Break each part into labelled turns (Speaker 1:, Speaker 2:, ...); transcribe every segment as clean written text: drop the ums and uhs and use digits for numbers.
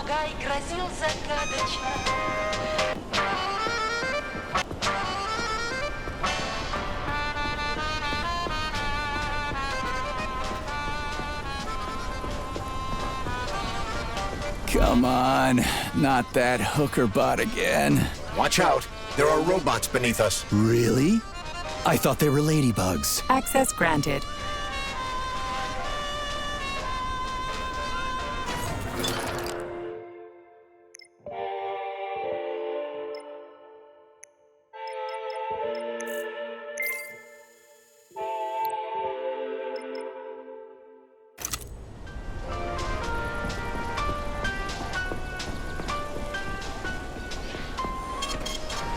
Speaker 1: Помогай грозил загадочно.
Speaker 2: Come on, not that hooker bot again.
Speaker 3: Watch out. There are robots beneath us.
Speaker 2: Really? I thought they were ladybugs.
Speaker 4: Access granted.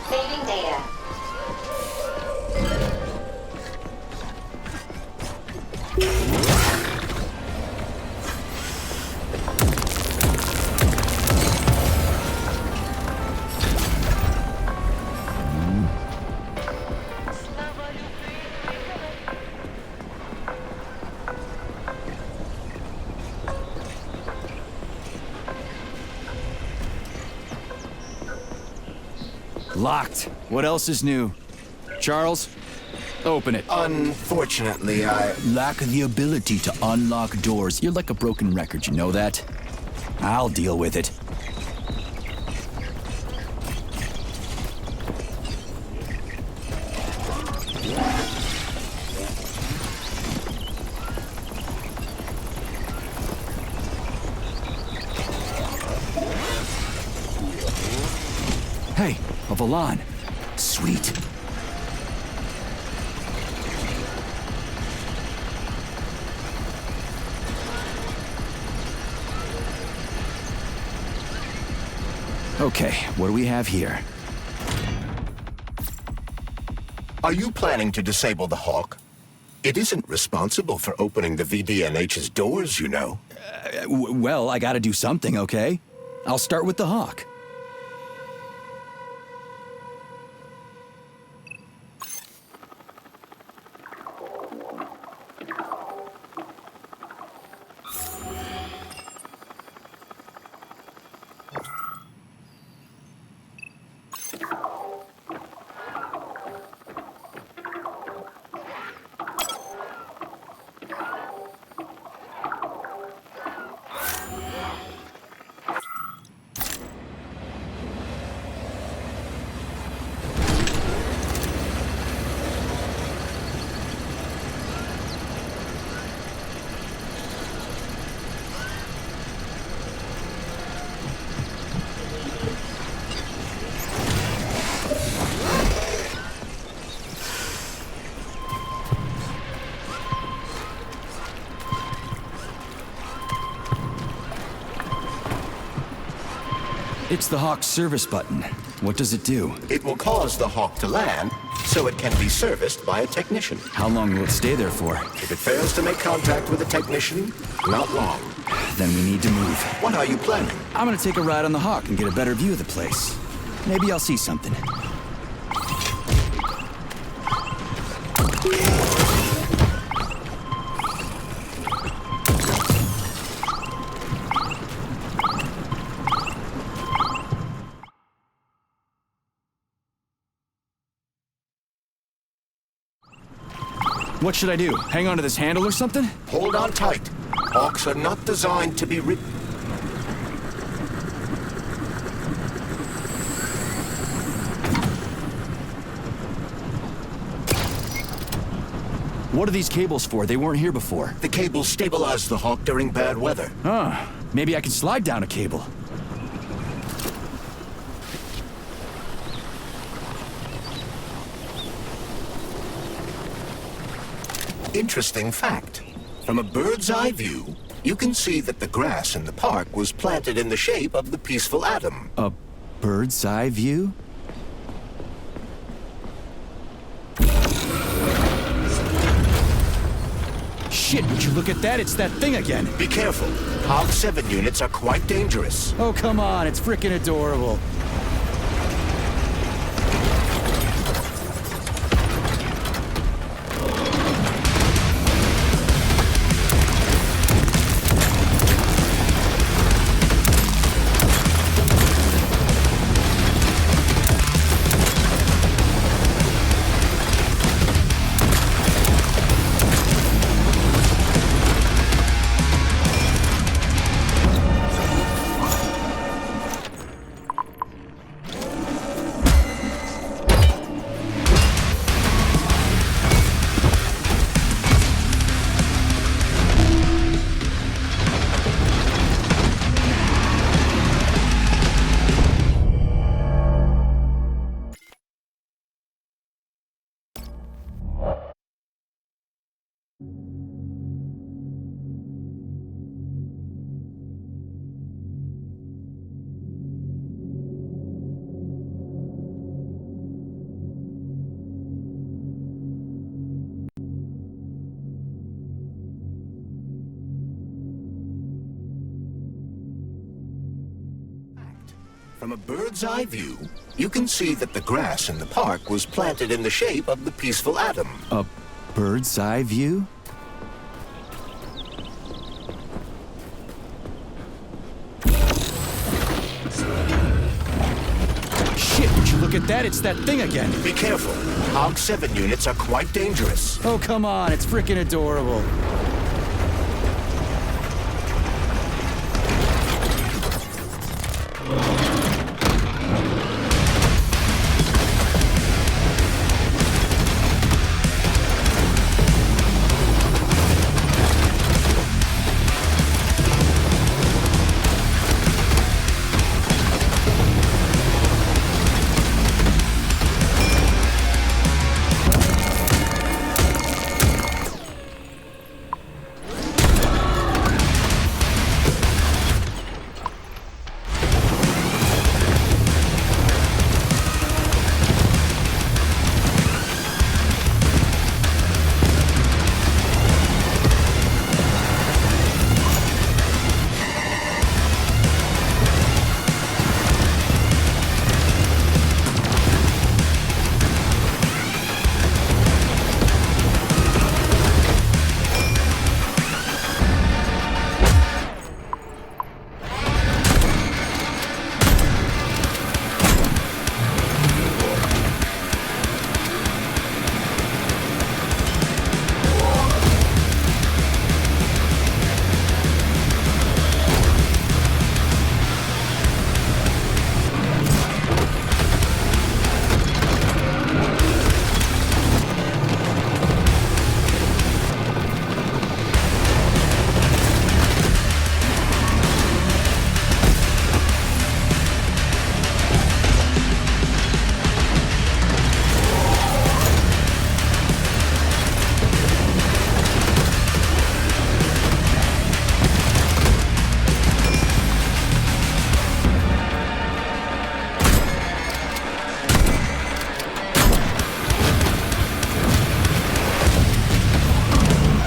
Speaker 5: Saving data.
Speaker 1: Слава любви.
Speaker 2: Locked. What else is new? Charles, open it.
Speaker 3: Unfortunately, I...
Speaker 2: Lack the ability to unlock doors. You're like a broken record, you know that? I'll deal with it. Hey, a Valan. Sweet. Okay, what do we have here?
Speaker 3: Are you planning to disable the Hawk? It isn't responsible for opening the VDNH's doors, you know.
Speaker 2: Well, I gotta do something, okay? I'll start with the Hawk. It's the Hawk's service button. What does it do?
Speaker 3: It will cause the Hawk to land, so it can be serviced by a technician.
Speaker 2: How long will it stay there for?
Speaker 3: If it fails to make contact with a technician, not long.
Speaker 2: Then we need to move.
Speaker 3: What are you planning?
Speaker 2: I'm gonna take a ride on the Hawk and get a better view of the place. Maybe I'll see something. What should I do? Hang on to this handle or something?
Speaker 3: Hold on tight. Hawks are not designed to be rid...
Speaker 2: What are these cables for? They weren't here before.
Speaker 3: The cables stabilize the Hawk during bad weather.
Speaker 2: Huh. Maybe I can slide down a cable.
Speaker 3: Interesting fact. From a bird's eye view, you can see that the grass in the park was planted in the shape of the peaceful atom.
Speaker 2: A bird's eye view? Shit, would you look at that? It's that thing again.
Speaker 3: Be careful. Hog 7 units are quite dangerous.
Speaker 2: Oh, come on. It's frickin' adorable.
Speaker 3: From a bird's eye view, you can see that the grass in the park was planted in the shape of the peaceful atom.
Speaker 2: A bird's eye view? Shit, would you look at that? It's that thing again.
Speaker 3: Be careful. Hog 7 units are quite dangerous.
Speaker 2: Oh, come on, it's freaking adorable.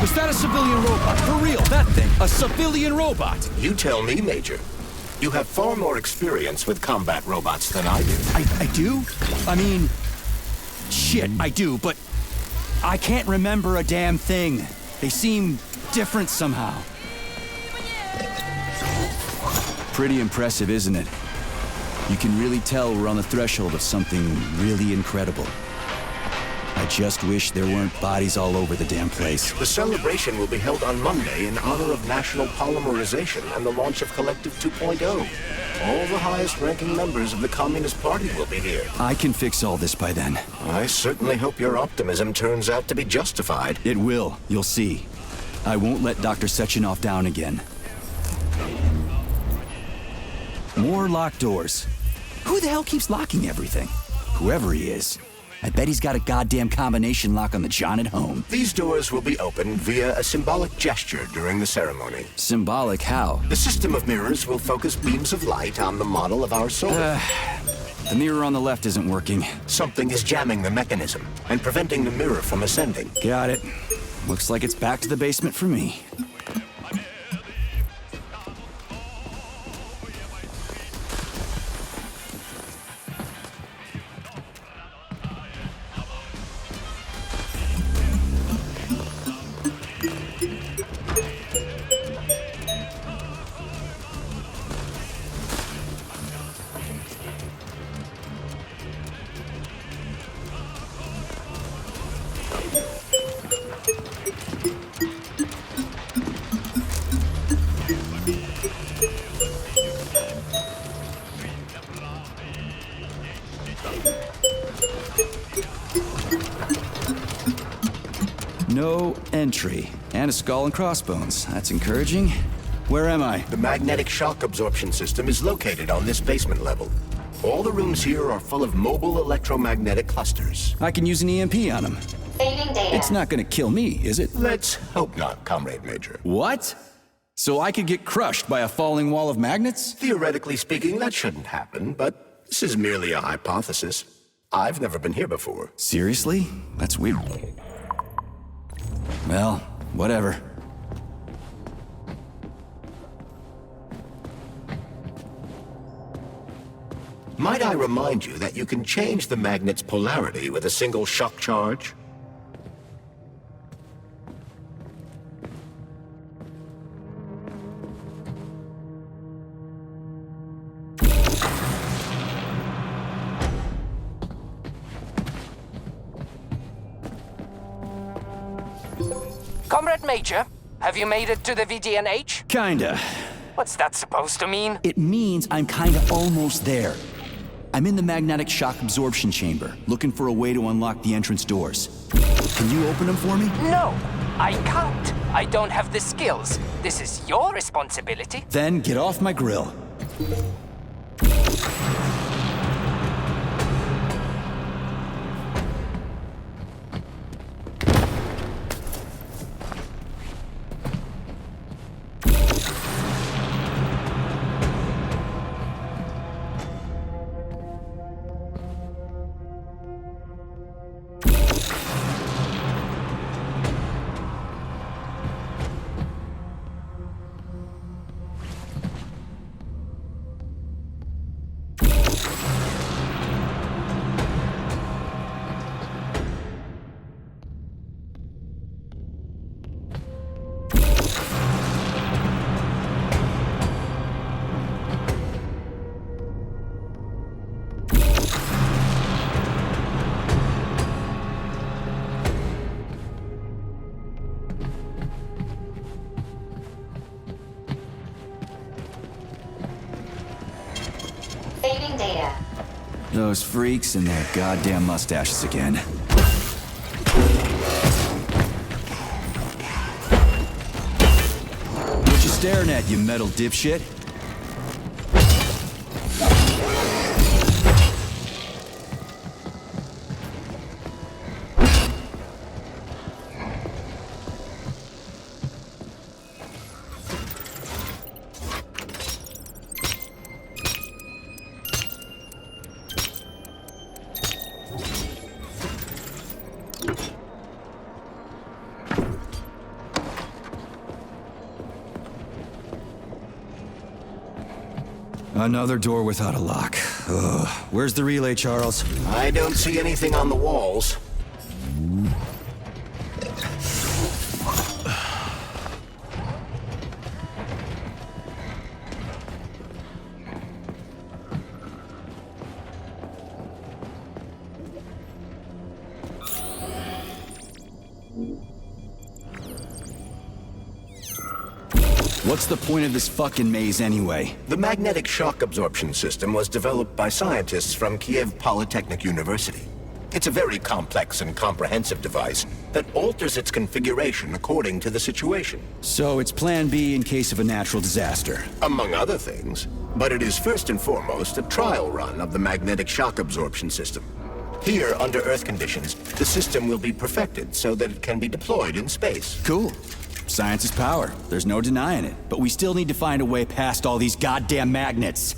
Speaker 2: Was that a civilian robot? For real, that thing. A civilian robot.
Speaker 3: You tell me, Major. You have far more experience with combat robots than I do.
Speaker 2: I do? I mean, shit, I do, but I can't remember a damn thing. They seem different somehow. Pretty impressive, isn't it? You can really tell we're on the threshold of something really incredible. I just wish there weren't bodies all over the damn place.
Speaker 3: The celebration will be held on Monday in honor of National Polymerization and the launch of Collective 2.0. All the highest-ranking members of the Communist Party will be here.
Speaker 2: I can fix all this by then.
Speaker 3: I certainly hope your optimism turns out to be justified.
Speaker 2: It will, you'll see. I won't let Dr. Sechenov down again. More locked doors. Who the hell keeps locking everything? Whoever he is. I bet he's got a goddamn combination lock on the John at home.
Speaker 3: These doors will be opened via a symbolic gesture during the ceremony.
Speaker 2: Symbolic how?
Speaker 3: The system of mirrors will focus beams of light on the model of our soul.
Speaker 2: The mirror on the left isn't working.
Speaker 3: Something is jamming the mechanism and preventing the mirror from ascending.
Speaker 2: Got it. Looks like it's back to the basement for me. No entry. And a skull and crossbones. That's encouraging. Where am I?
Speaker 3: The magnetic shock absorption system is located on this basement level. All the rooms here are full of mobile electromagnetic clusters.
Speaker 2: I can use an EMP on him.
Speaker 5: Saving data.
Speaker 2: It's not gonna kill me, is it?
Speaker 3: Let's hope not, Comrade Major.
Speaker 2: What? So I could get crushed by a falling wall of magnets?
Speaker 3: Theoretically speaking, that shouldn't happen, but this is merely a hypothesis. I've never been here before.
Speaker 2: Seriously? That's weird. Well, whatever.
Speaker 3: Might I remind you that you can change the magnet's polarity with a single shock charge?
Speaker 4: Comrade Major, have you made it to the VDNH?
Speaker 2: Kinda.
Speaker 4: What's that supposed to mean?
Speaker 2: It means I'm kinda almost there. I'm in the magnetic shock absorption chamber, looking for a way to unlock the entrance doors. Can you open them for me?
Speaker 4: No, I can't. I don't have the skills. This is your responsibility.
Speaker 2: Then get off my grill.
Speaker 5: Saving data.
Speaker 2: Those freaks and their goddamn mustaches again. What you staring at, you metal dipshit? Another door without a lock. Ugh. Where's the relay, Charles?
Speaker 3: I don't see anything on the walls.
Speaker 2: What's the point of this fucking maze anyway?
Speaker 3: The magnetic shock absorption system was developed by scientists from Kiev Polytechnic University. It's a very complex and comprehensive device that alters its configuration according to the situation.
Speaker 2: So it's plan B in case of a natural disaster.
Speaker 3: Among other things. But it is first and foremost a trial run of the magnetic shock absorption system. Here, under Earth conditions, the system will be perfected so that it can be deployed in space.
Speaker 2: Cool. Science is power. There's no denying it. But we still need to find a way past all these goddamn magnets.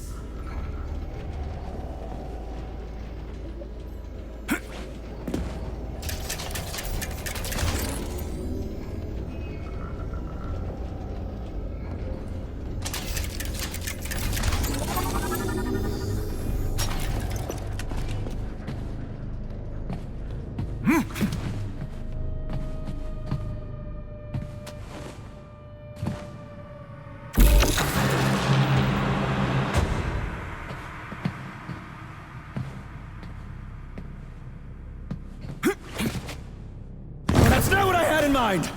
Speaker 2: That's not what I had in mind!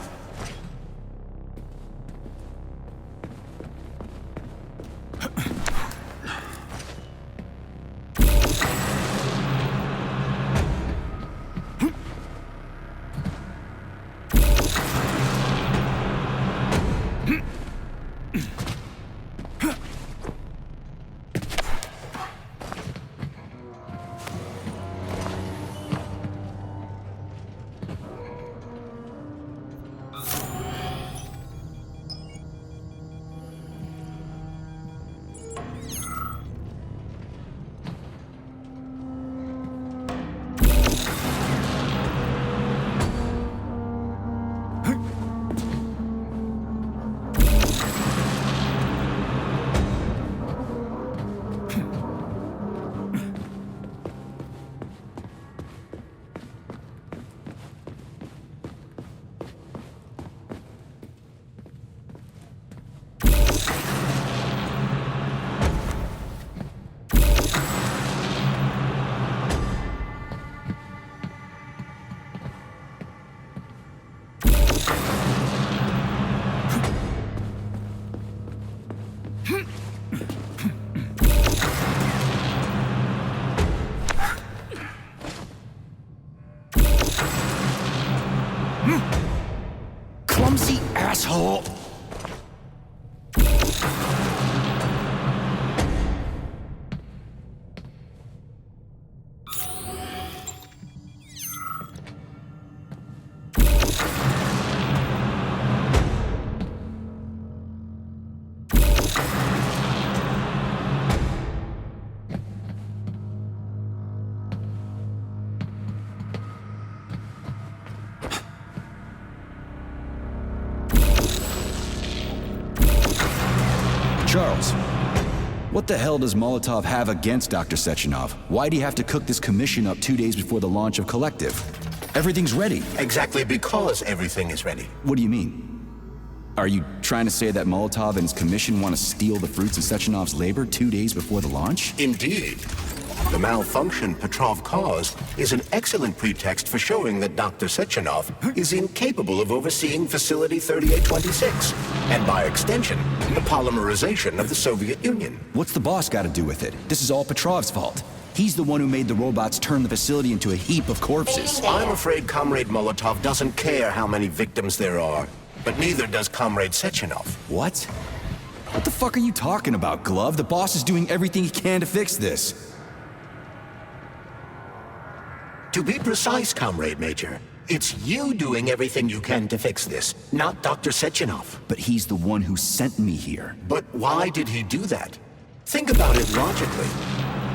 Speaker 2: Clumsy asshole! Charles, what the hell does Molotov have against Dr. Sechenov? Why'd he have to cook this commission up 2 days before the launch of Collective? Everything's ready.
Speaker 3: Exactly because everything is ready.
Speaker 2: What do you mean? Are you trying to say that Molotov and his commission want to steal the fruits of Sechenov's labor 2 days before the launch?
Speaker 3: Indeed. The malfunction Petrov caused is an excellent pretext for showing that Dr. Sechenov is incapable of overseeing Facility 3826, and by extension, the polymerization of the Soviet Union.
Speaker 2: What's the boss got to do with it? This is all Petrov's fault. He's the one who made the robots turn the facility into a heap of corpses.
Speaker 3: I'm afraid Comrade Molotov doesn't care how many victims there are, but neither does Comrade Sechenov.
Speaker 2: What? What the fuck are you talking about, Glove? The boss is doing everything he can to fix this.
Speaker 3: To be precise, Comrade Major, it's you doing everything you can to fix this, not Dr. Sechenov.
Speaker 2: But he's the one who sent me here.
Speaker 3: But why did he do that? Think about it logically.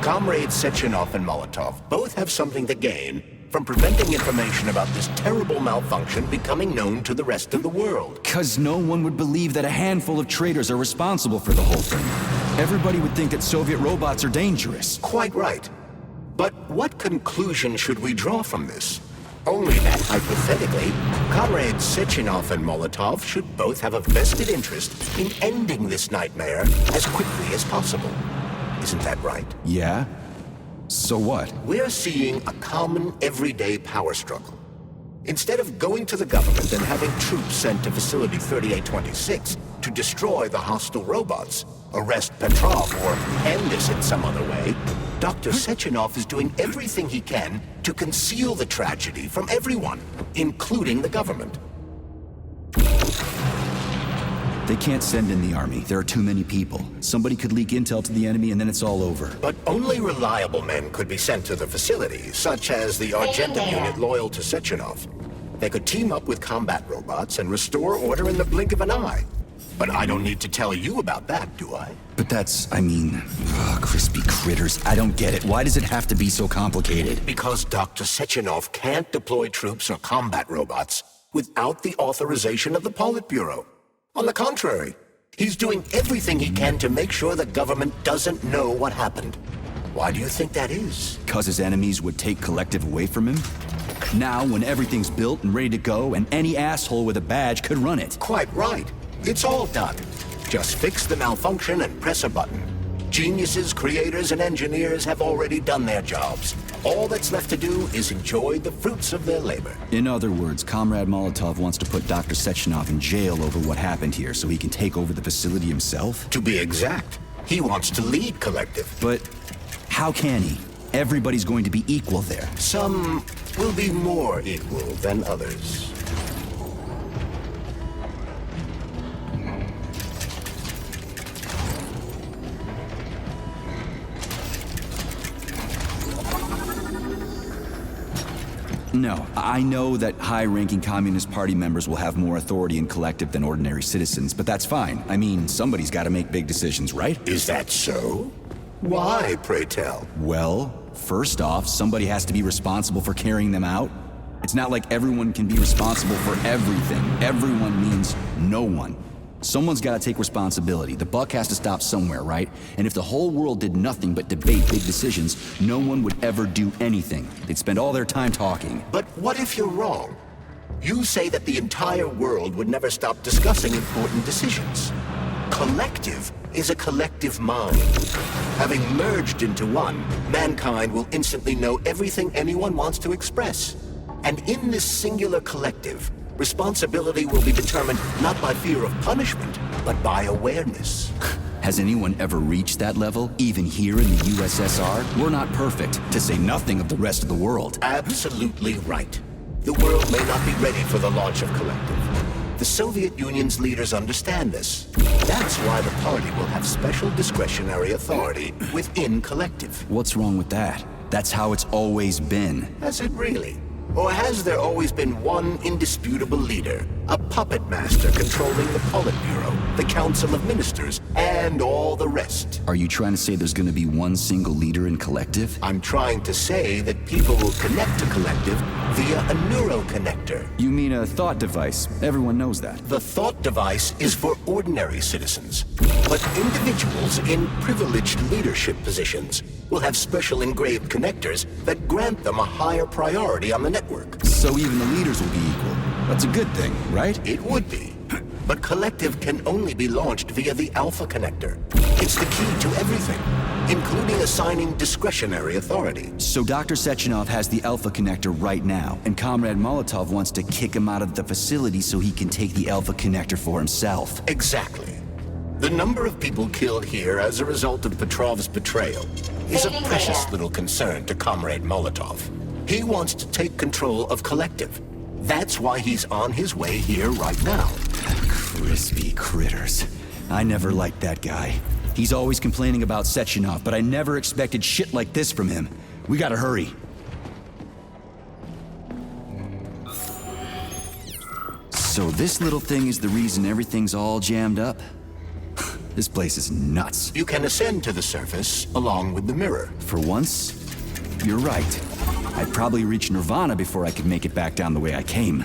Speaker 3: Comrades Sechenov and Molotov both have something to gain from preventing information about this terrible malfunction becoming known to the rest of the world.
Speaker 2: 'Cause no one would believe that a handful of traitors are responsible for the whole thing. Everybody would think that Soviet robots are dangerous.
Speaker 3: Quite right. But what conclusion should we draw from this? Only that, hypothetically, Comrades Sechenov and Molotov should both have a vested interest in ending this nightmare as quickly as possible. Isn't that right?
Speaker 2: Yeah? So what?
Speaker 3: We're seeing a common, everyday power struggle. Instead of going to the government and having troops sent to Facility 3826 to destroy the hostile robots, arrest Petrov, or end this in some other way, Dr. Sechenov is doing everything he can to conceal the tragedy from everyone, including the government.
Speaker 2: They can't send in the army. There are too many people. Somebody could leak intel to the enemy and then it's all over.
Speaker 3: But only reliable men could be sent to the facility, such as the Argentum unit loyal to Sechenov. They could team up with combat robots and restore order in the blink of an eye. But I don't need to tell you about that, do I?
Speaker 2: But that's, crispy critters. I don't get it. Why does it have to be so complicated?
Speaker 3: Because Dr. Sechenov can't deploy troops or combat robots without the authorization of the Politburo. On the contrary, he's doing everything he can to make sure the government doesn't know what happened. Why do you think that is?
Speaker 2: 'Cause his enemies would take Collective away from him? Now, when everything's built and ready to go, and any asshole with a badge could run it.
Speaker 3: Quite right. It's all done. Just fix the malfunction and press a button. Geniuses, creators, and engineers have already done their jobs. All that's left to do is enjoy the fruits of their labor.
Speaker 2: In other words, Comrade Molotov wants to put Dr. Sechenov in jail over what happened here so he can take over the facility himself?
Speaker 3: To be exact, he wants to lead Collective.
Speaker 2: But how can he? Everybody's going to be equal there.
Speaker 3: Some will be more equal than others.
Speaker 2: No, I know that high-ranking Communist Party members will have more authority in Collective than ordinary citizens, but that's fine. I mean, somebody's got to make big decisions, right?
Speaker 3: Is that so? Why, pray tell?
Speaker 2: Well, first off, somebody has to be responsible for carrying them out. It's not like everyone can be responsible for everything. Everyone means no one. Someone's got to take responsibility. The buck has to stop somewhere, right? And if the whole world did nothing but debate big decisions, no one would ever do anything. They'd spend all their time talking.
Speaker 3: But what if you're wrong? You say that the entire world would never stop discussing important decisions. Collective is a collective mind. Having merged into one, mankind will instantly know everything anyone wants to express. And in this singular collective, responsibility will be determined not by fear of punishment, but by awareness.
Speaker 2: Has anyone ever reached that level, even here in the USSR? We're not perfect, to say nothing of the rest of the world.
Speaker 3: Absolutely right. The world may not be ready for the launch of Collective. The Soviet Union's leaders understand this. That's why the party will have special discretionary authority within Collective.
Speaker 2: What's wrong with that? That's how it's always been.
Speaker 3: Has it really? Or has there always been one indisputable leader? A puppet master controlling the Politburo, the Council of Ministers, and all the rest?
Speaker 2: Are you trying to say there's gonna be one single leader in Collective?
Speaker 3: I'm trying to say that people will connect to Collective via a neuroconnector.
Speaker 2: You mean a thought device. Everyone knows that.
Speaker 3: The thought device is for ordinary citizens, but individuals in privileged leadership positions will have special engraved connectors that grant them a higher priority on the network.
Speaker 2: So even the leaders will be equal. That's a good thing, right?
Speaker 3: It would be. But Collective can only be launched via the Alpha Connector. It's the key to everything, including assigning discretionary authority.
Speaker 2: So Dr. Sechenov has the Alpha Connector right now, and Comrade Molotov wants to kick him out of the facility so he can take the Alpha Connector for himself.
Speaker 3: Exactly. The number of people killed here as a result of Petrov's betrayal is a precious little concern to Comrade Molotov. He wants to take control of Collective. That's why he's on his way here right now.
Speaker 2: Crispy critters. I never liked that guy. He's always complaining about Sechenov, but I never expected shit like this from him. We gotta hurry. So this little thing is the reason everything's all jammed up? This place is nuts.
Speaker 3: You can ascend to the surface along with the mirror.
Speaker 2: For once, you're right. I'd probably reach Nirvana before I could make it back down the way I came.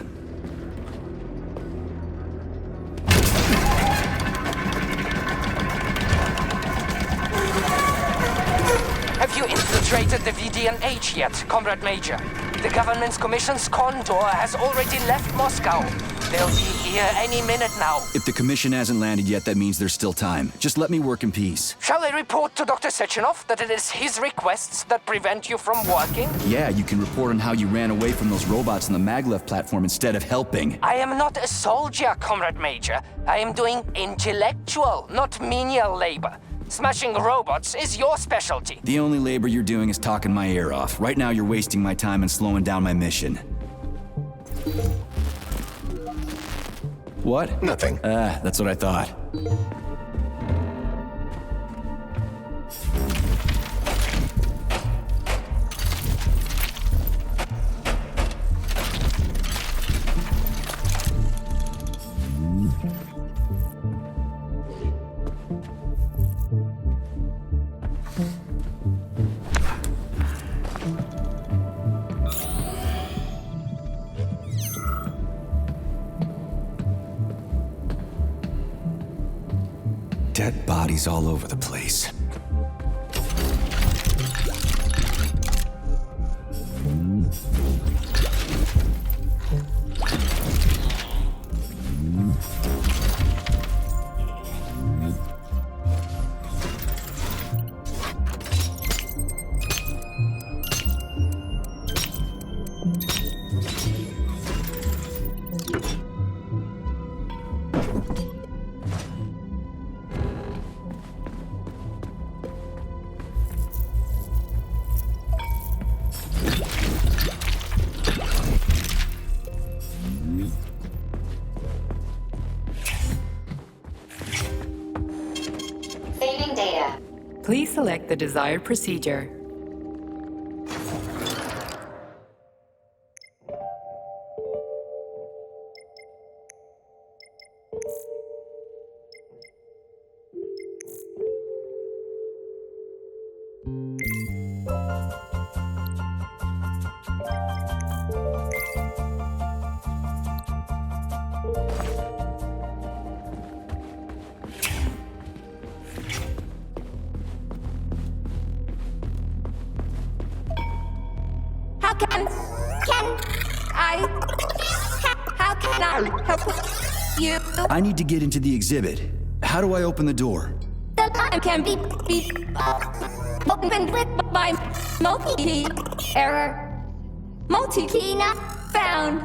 Speaker 4: Have you infiltrated the VDNH yet, Comrade Major? The government's commission's Condor has already left Moscow. They'll be here any minute now.
Speaker 2: If the commission hasn't landed yet, that means there's still time. Just let me work in peace.
Speaker 4: Shall I report to Dr. Sechenov that it is his requests that prevent you from working?
Speaker 2: Yeah, you can report on how you ran away from those robots on the Maglev platform instead of helping.
Speaker 4: I am not a soldier, Comrade Major. I am doing intellectual, not menial labor. Smashing robots is your specialty.
Speaker 2: The only labor you're doing is talking my ear off. Right now you're wasting my time and slowing down my mission. What?
Speaker 3: Nothing.
Speaker 2: That's what I thought. Dead bodies all over the place.
Speaker 5: Saving data.
Speaker 6: Please select the desired procedure.
Speaker 7: How can I help you?
Speaker 2: I need to get into the exhibit. How do I open the door?
Speaker 7: The time can be opened with my multi-key error. Multi-key not found.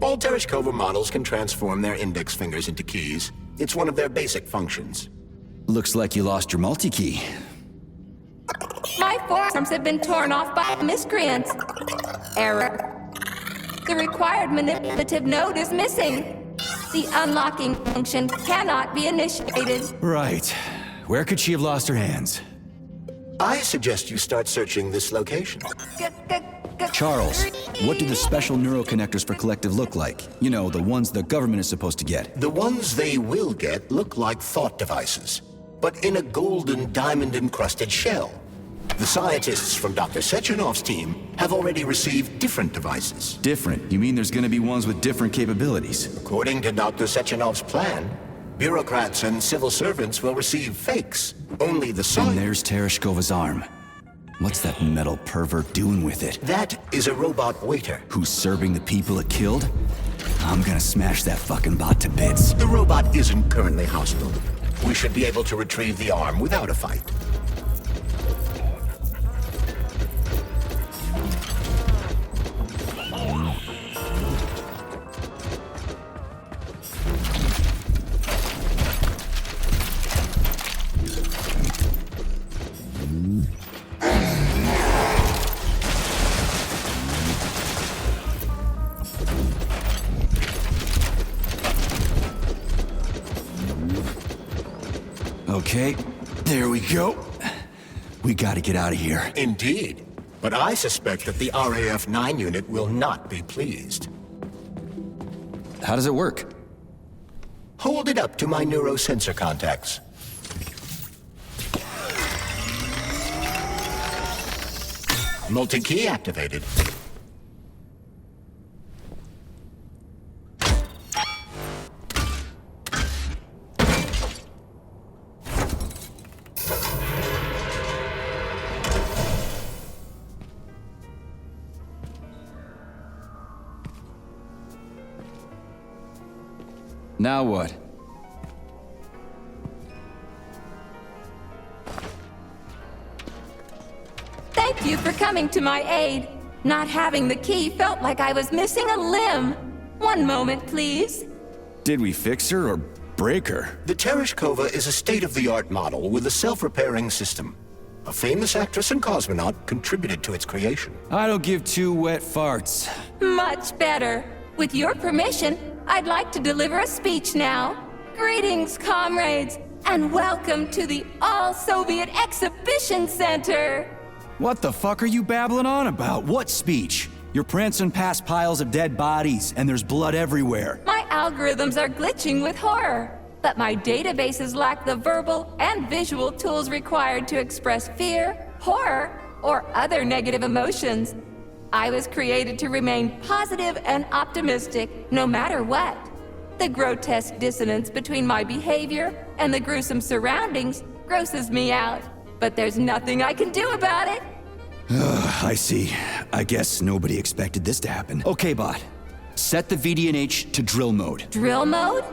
Speaker 3: All Tereshkova models can transform their index fingers into keys. It's one of their basic functions.
Speaker 2: Looks like you lost your multi-key.
Speaker 7: My forearms have been torn off by miscreants. Error. The required manipulative node is missing. The unlocking function cannot be initiated.
Speaker 2: Right. Where could she have lost her hands?
Speaker 3: I suggest you start searching this location.
Speaker 2: Charles, what do the special neuroconnectors for Collective look like? You know, the ones the government is supposed to get.
Speaker 3: The ones they will get look like thought devices, but in a golden diamond-encrusted shell. The scientists from Dr. Sechenov's team have already received different devices.
Speaker 2: Different? You mean there's gonna be ones with different capabilities?
Speaker 3: According to Dr. Sechenov's plan, bureaucrats and civil servants will receive fakes. Only the
Speaker 2: And
Speaker 3: science...
Speaker 2: there's Tereshkova's arm. What's that metal pervert doing with it?
Speaker 3: That is a robot waiter.
Speaker 2: Who's serving the people it killed? I'm gonna smash that fucking bot to bits.
Speaker 3: The robot isn't currently hostile. We should be able to retrieve the arm without a fight.
Speaker 2: Okay, there we go. We gotta get out of here.
Speaker 3: Indeed. But I suspect that the RAF-9 unit will not be pleased.
Speaker 2: How does it work?
Speaker 3: Hold it up to my neurosensor contacts. Multi-key activated.
Speaker 2: Now what?
Speaker 7: Thank you for coming to my aid. Not having the key felt like I was missing a limb. One moment, please.
Speaker 2: Did we fix her or break her?
Speaker 3: The Tereshkova is a state-of-the-art model with a self-repairing system. A famous actress and cosmonaut contributed to its creation.
Speaker 2: I don't give two wet farts.
Speaker 7: Much better. With your permission, I'd like to deliver a speech now. Greetings, comrades, and welcome to the All-Soviet Exhibition Center.
Speaker 2: What the fuck are you babbling on about? What speech? You're prancing past piles of dead bodies, and there's blood everywhere.
Speaker 7: My algorithms are glitching with horror, but my databases lack the verbal and visual tools required to express fear, horror, or other negative emotions. I was created to remain positive and optimistic, no matter what. The grotesque dissonance between my behavior and the gruesome surroundings grosses me out, but there's nothing I can do about it.
Speaker 2: I see. I guess nobody expected this to happen. Okay, bot. Set the VDNH to drill mode.
Speaker 7: Drill mode?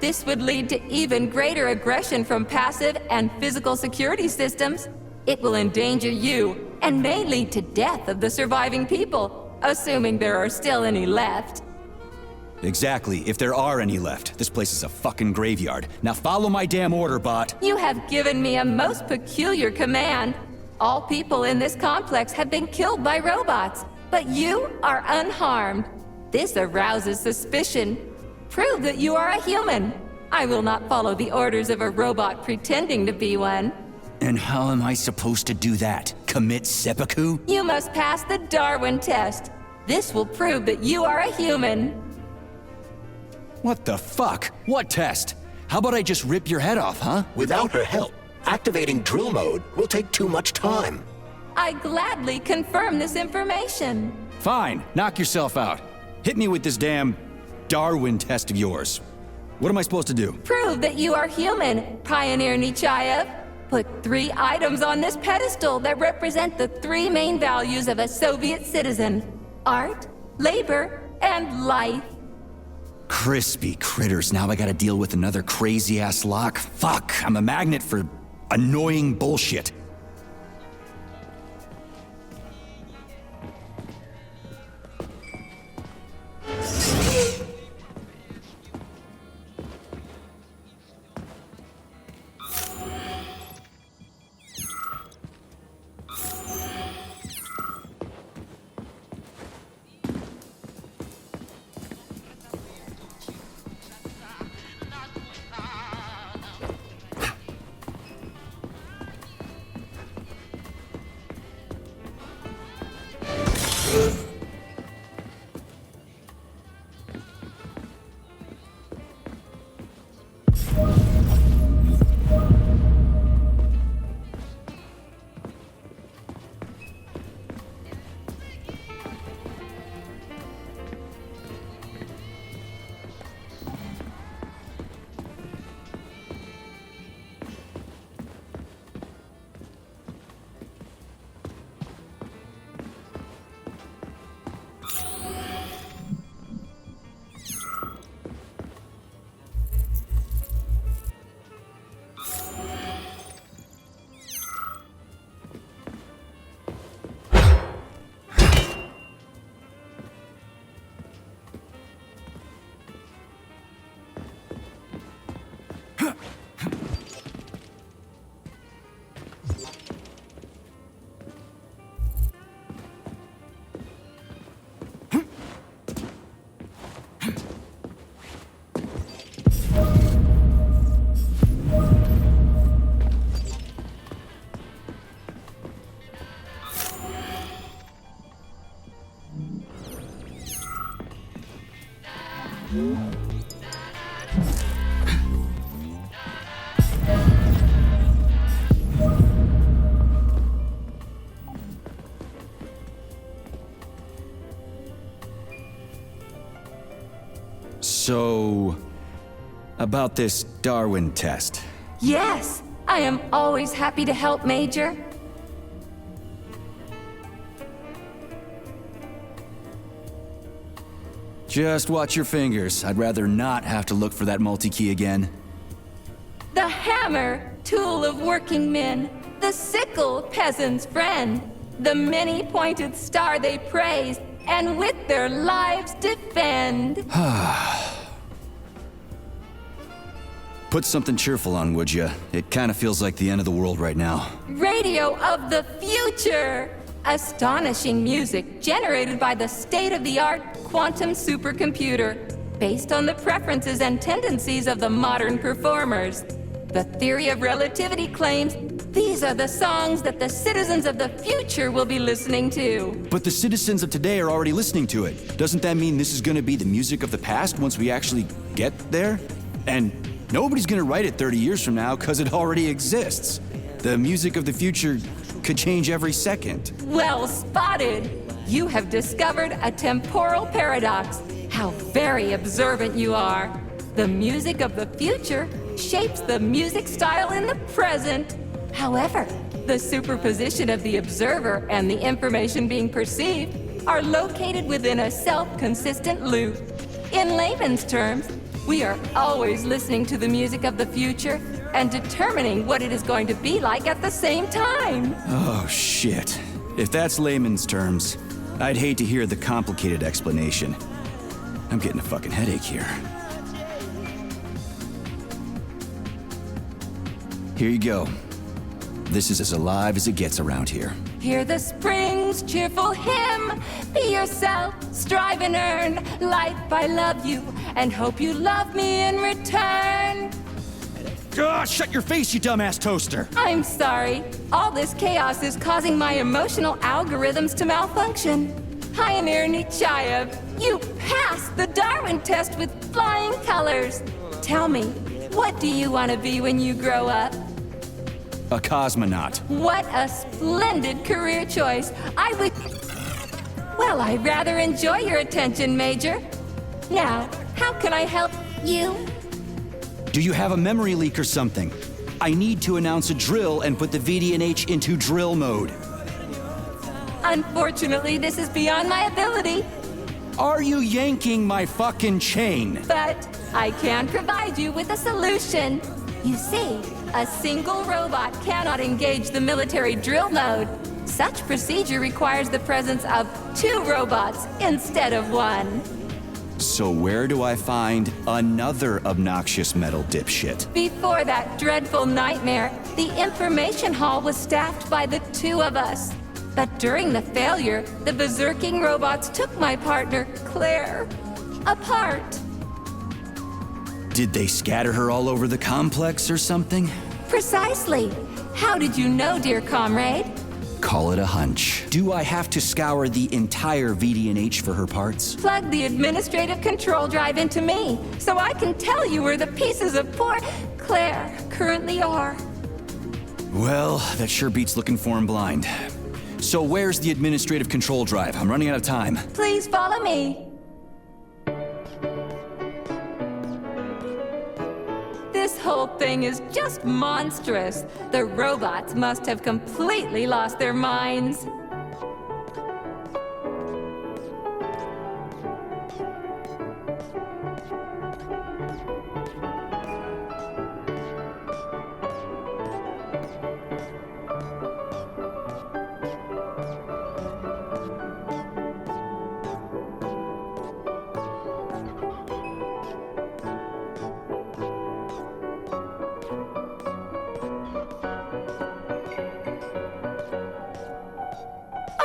Speaker 7: This would lead to even greater aggression from passive and physical security systems. It will endanger you, and may lead to death of the surviving people, assuming there are still any left.
Speaker 2: Exactly, if there are any left. This place is a fucking graveyard. Now follow my damn order, bot.
Speaker 7: You have given me a most peculiar command. All people in this complex have been killed by robots, but you are unharmed. This arouses suspicion. Prove that you are a human. I will not follow the orders of a robot pretending to be one.
Speaker 2: And how am I supposed to do that? Commit seppuku?
Speaker 7: You must pass the Darwin test. This will prove that you are a human.
Speaker 2: What the fuck? What test? How about I just rip your head off, huh?
Speaker 3: Without her help, activating drill mode will take too much time.
Speaker 7: I gladly confirm this information.
Speaker 2: Fine, knock yourself out. Hit me with this damn Darwin test of yours. What am I supposed to do?
Speaker 7: Prove that you are human, Pioneer Nechayev. Put 3 items on this pedestal that represent the 3 main values of a Soviet citizen: art, labor, and life.
Speaker 2: Crispy critters, now I gotta deal with another crazy-ass lock? Fuck, I'm a magnet for annoying bullshit. So, about this Darwin test.
Speaker 7: Yes, I am always happy to help, Major.
Speaker 2: Just watch your fingers. I'd rather not have to look for that multi-key again.
Speaker 7: The hammer, tool of working men. The sickle, peasant's friend. The many-pointed star they praise, and with their lives defend.
Speaker 2: Put something cheerful on, would ya? It kind of feels like the end of the world right now.
Speaker 7: Radio of the future! Astonishing music generated by the state-of-the-art quantum supercomputer, based on the preferences and tendencies of the modern performers. The theory of relativity claims these are the songs that the citizens of the future will be listening to.
Speaker 2: But the citizens of today are already listening to it. Doesn't that mean this is gonna be the music of the past once we actually get there? And nobody's gonna write it 30 years from now, because it already exists. The music of the future could change every second.
Speaker 7: Well spotted! You have discovered a temporal paradox. How very observant you are. The music of the future shapes the music style in the present. However, the superposition of the observer and the information being perceived are located within a self-consistent loop. In layman's terms, we are always listening to the music of the future and determining what it is going to be like at the same time.
Speaker 2: Oh, shit. If that's layman's terms, I'd hate to hear the complicated explanation. I'm getting a fucking headache here. Here you go. This is as alive as it gets around here.
Speaker 7: Hear the spring's cheerful hymn. Be yourself, strive and earn. Life, I love you, and hope you love me in return.
Speaker 2: Shut your face, you dumbass toaster!
Speaker 7: I'm sorry. All this chaos is causing my emotional algorithms to malfunction. Pioneer Nechayev, you passed the Darwin test with flying colors. Tell me, what do you want to be when you grow up?
Speaker 2: A cosmonaut.
Speaker 7: What a splendid career choice. Well, I rather enjoy your attention, Major. Now, how can I help you?
Speaker 2: Do you have a memory leak or something? I need to announce a drill and put the VDNH into drill mode.
Speaker 7: Unfortunately, this is beyond my ability,
Speaker 2: Are you yanking my fucking chain?
Speaker 7: but I can provide you with a solution. You see, a single robot cannot engage the military drill mode. Such procedure requires the presence of 2 robots instead of 1.
Speaker 2: So where do I find another obnoxious metal dipshit?
Speaker 7: Before that dreadful nightmare, the information hall was staffed by the 2 of us. But during the failure, the berserking robots took my partner, Claire, apart.
Speaker 2: Did they scatter her all over the complex or something?
Speaker 7: Precisely. How did you know, dear comrade?
Speaker 2: Call it a hunch. Do I have to scour the entire VDNH for her parts?
Speaker 7: Plug the administrative control drive into me, so I can tell you where the pieces of poor Claire currently are.
Speaker 2: Well, that sure beats looking for him blind. So where's the administrative control drive? I'm running out of time.
Speaker 7: Please follow me. This whole thing is just monstrous. The robots must have completely lost their minds.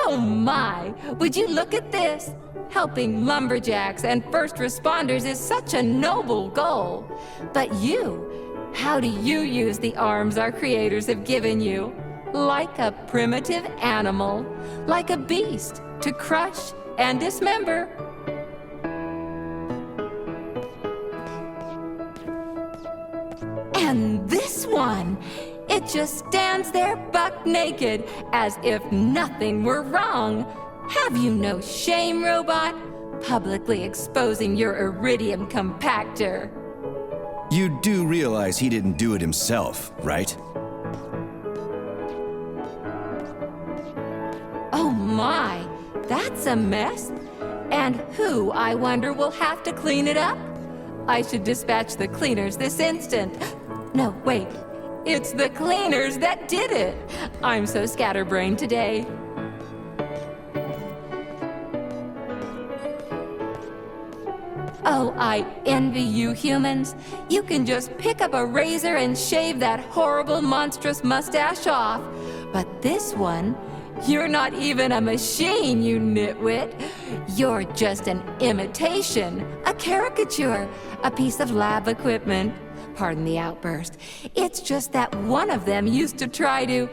Speaker 7: Oh my! Would you look at this? Helping lumberjacks and first responders is such a noble goal. But you, how do you use the arms our creators have given you? Like a primitive animal, like a beast, to crush and dismember. And this one, it just stands there buck naked, as if nothing were wrong. Have you no shame, robot? Publicly exposing your iridium compactor.
Speaker 2: You do realize he didn't do it himself, right?
Speaker 7: Oh my, that's a mess. And who, I wonder, will have to clean it up? I should dispatch the cleaners this instant. No, wait. It's the cleaners that did it. I'm so scatterbrained today. Oh, I envy you humans. You can just pick up a razor and shave that horrible, monstrous mustache off. But this one, you're not even a machine, you nitwit. You're just an imitation, a caricature, a piece of lab equipment. Pardon the outburst. It's just that one of them used to try to...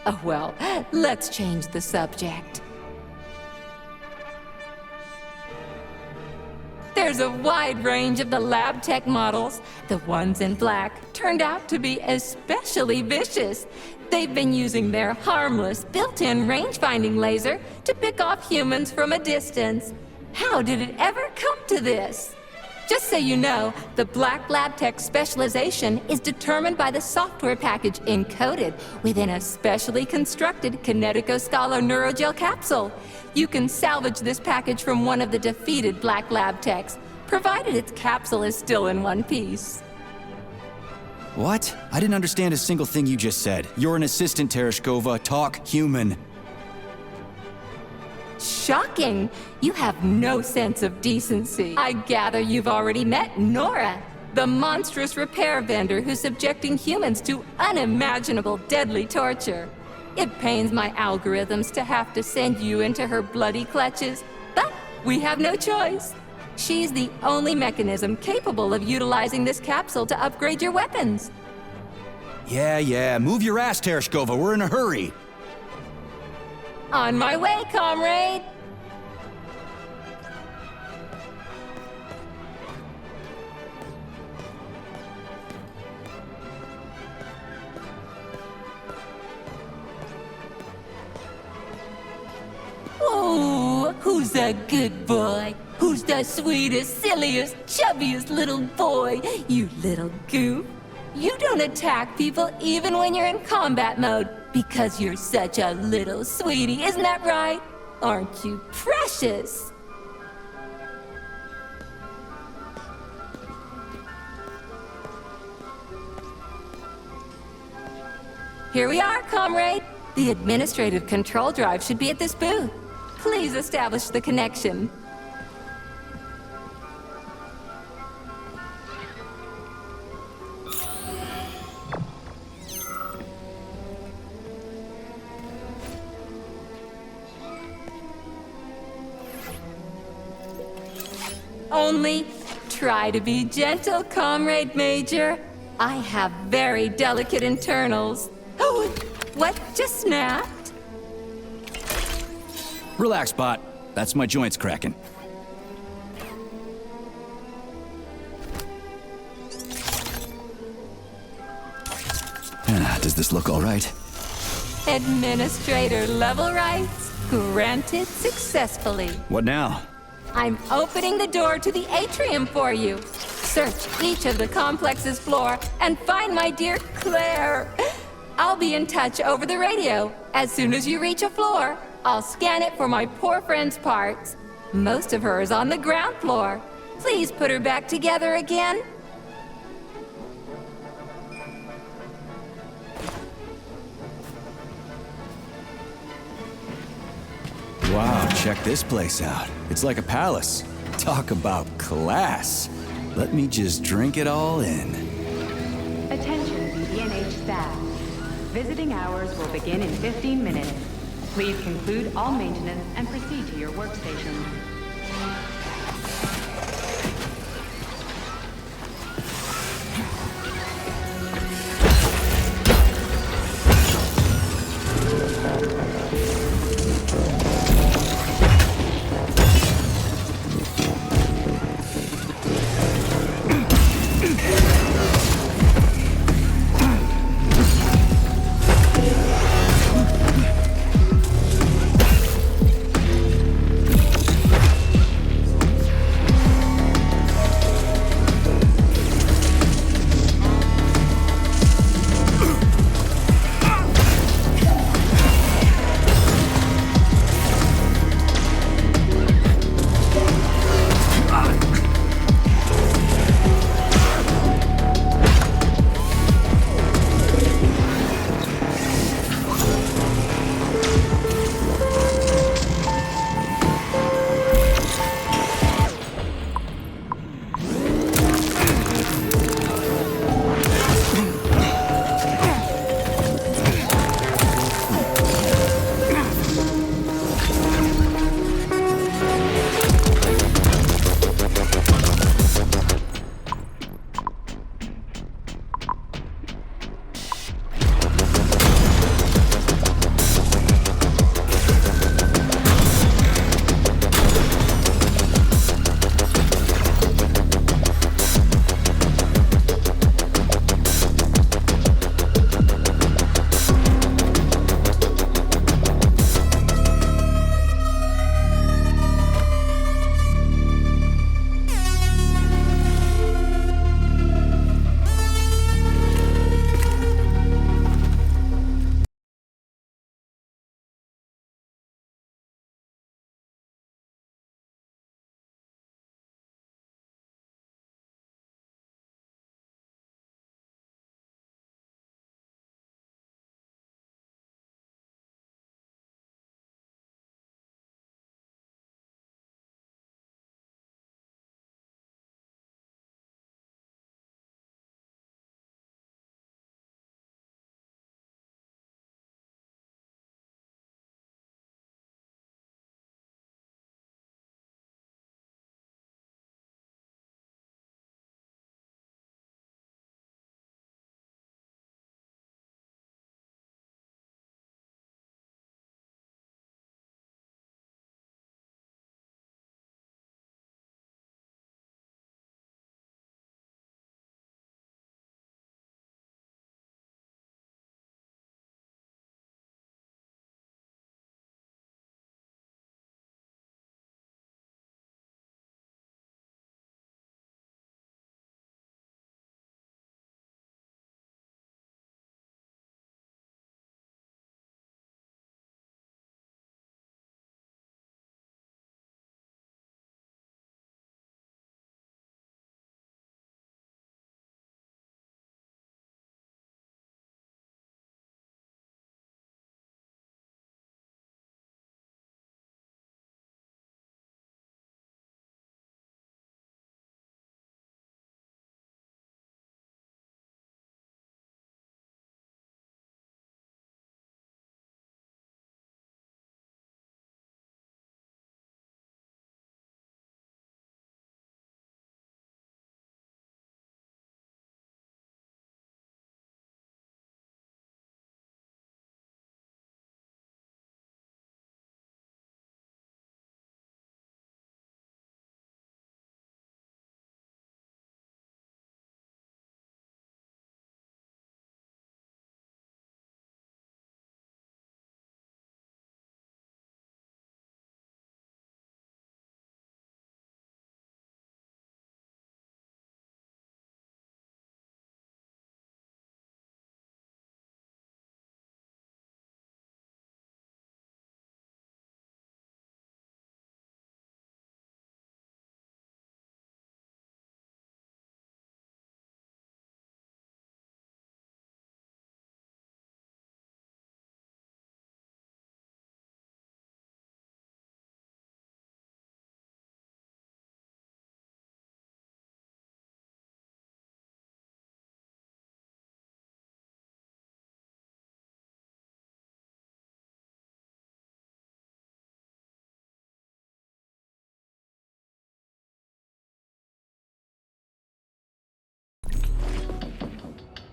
Speaker 7: Oh, well, let's change the subject. There's a wide range of the lab tech models. The ones in black turned out to be especially vicious. They've been using their harmless, built-in range-finding laser to pick off humans from a distance. How did it ever come to this? Just so you know, the Black Lab Tech specialization is determined by the software package encoded within a specially constructed Kinetico Scholar Neurogel capsule. You can salvage this package from one of the defeated Black Lab Techs, provided its capsule is still in one piece.
Speaker 2: What? I didn't understand a single thing you just said. You're an assistant, Tereshkova. Talk human.
Speaker 7: Shocking! You have no sense of decency. I gather you've already met Nora, the monstrous repair vendor who's subjecting humans to unimaginable deadly torture. It pains my algorithms to have to send you into her bloody clutches, but we have no choice. She's the only mechanism capable of utilizing this capsule to upgrade your weapons.
Speaker 2: Yeah, move your ass, Tereshkova. We're in a hurry.
Speaker 7: On my way, comrade! Oh, who's a good boy? Who's the sweetest, silliest, chubbiest little boy? You little goof. You don't attack people even when you're in combat mode because you're such a little sweetie, isn't that right? Aren't you precious? Here we are, comrade. The administrative control drive should be at this booth. Please establish the connection. Only try to be gentle, Comrade Major. I have very delicate internals. Oh, what just snapped?
Speaker 2: Relax, bot. That's my joints cracking. Does this look all right?
Speaker 7: Administrator level rights granted successfully.
Speaker 2: What now?
Speaker 7: I'm opening the door to the atrium for you. Search each of the complex's floor and find my dear Claire. I'll be in touch over the radio. As soon as you reach a floor, I'll scan it for my poor friend's parts. Most of her is on the ground floor. Please put her back together again.
Speaker 2: Wow, check this place out. It's like a palace. Talk about class. Let me just drink it all in.
Speaker 6: Attention, BDNH staff. Visiting hours will begin in 15 minutes. Please conclude all maintenance and proceed to your workstations.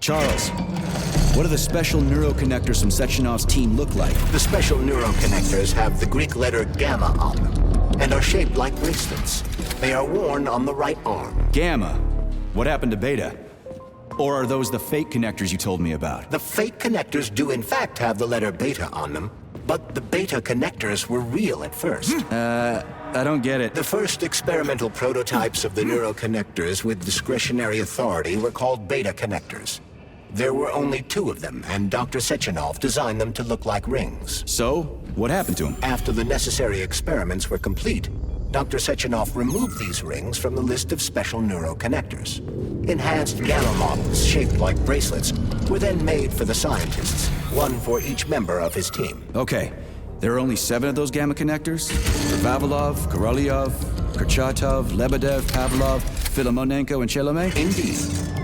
Speaker 2: Charles, what do the special neuroconnectors from Sechenov's team look like?
Speaker 3: The special neuroconnectors have the Greek letter gamma on them and are shaped like bracelets. They are worn on the right arm.
Speaker 2: Gamma. What happened to Beta? Or are those the fake connectors you told me about?
Speaker 3: The fake connectors do in fact have the letter beta on them, but the beta connectors were real at first.
Speaker 2: I don't get it.
Speaker 3: The first experimental prototypes of the neuroconnectors with discretionary authority were called beta connectors. There were only 2 of them, and Dr. Sechenov designed them to look like rings.
Speaker 2: So, what happened to him?
Speaker 3: After the necessary experiments were complete, Dr. Sechenov removed these rings from the list of special neuroconnectors. Enhanced gamma models, shaped like bracelets, were then made for the scientists, one for each member of his team.
Speaker 2: Okay, there are only 7 of those gamma connectors? For Vavilov, Korolyov, Kurchatov, Lebedev, Pavlov, Filimonenko, and Chelomey?
Speaker 3: Indeed.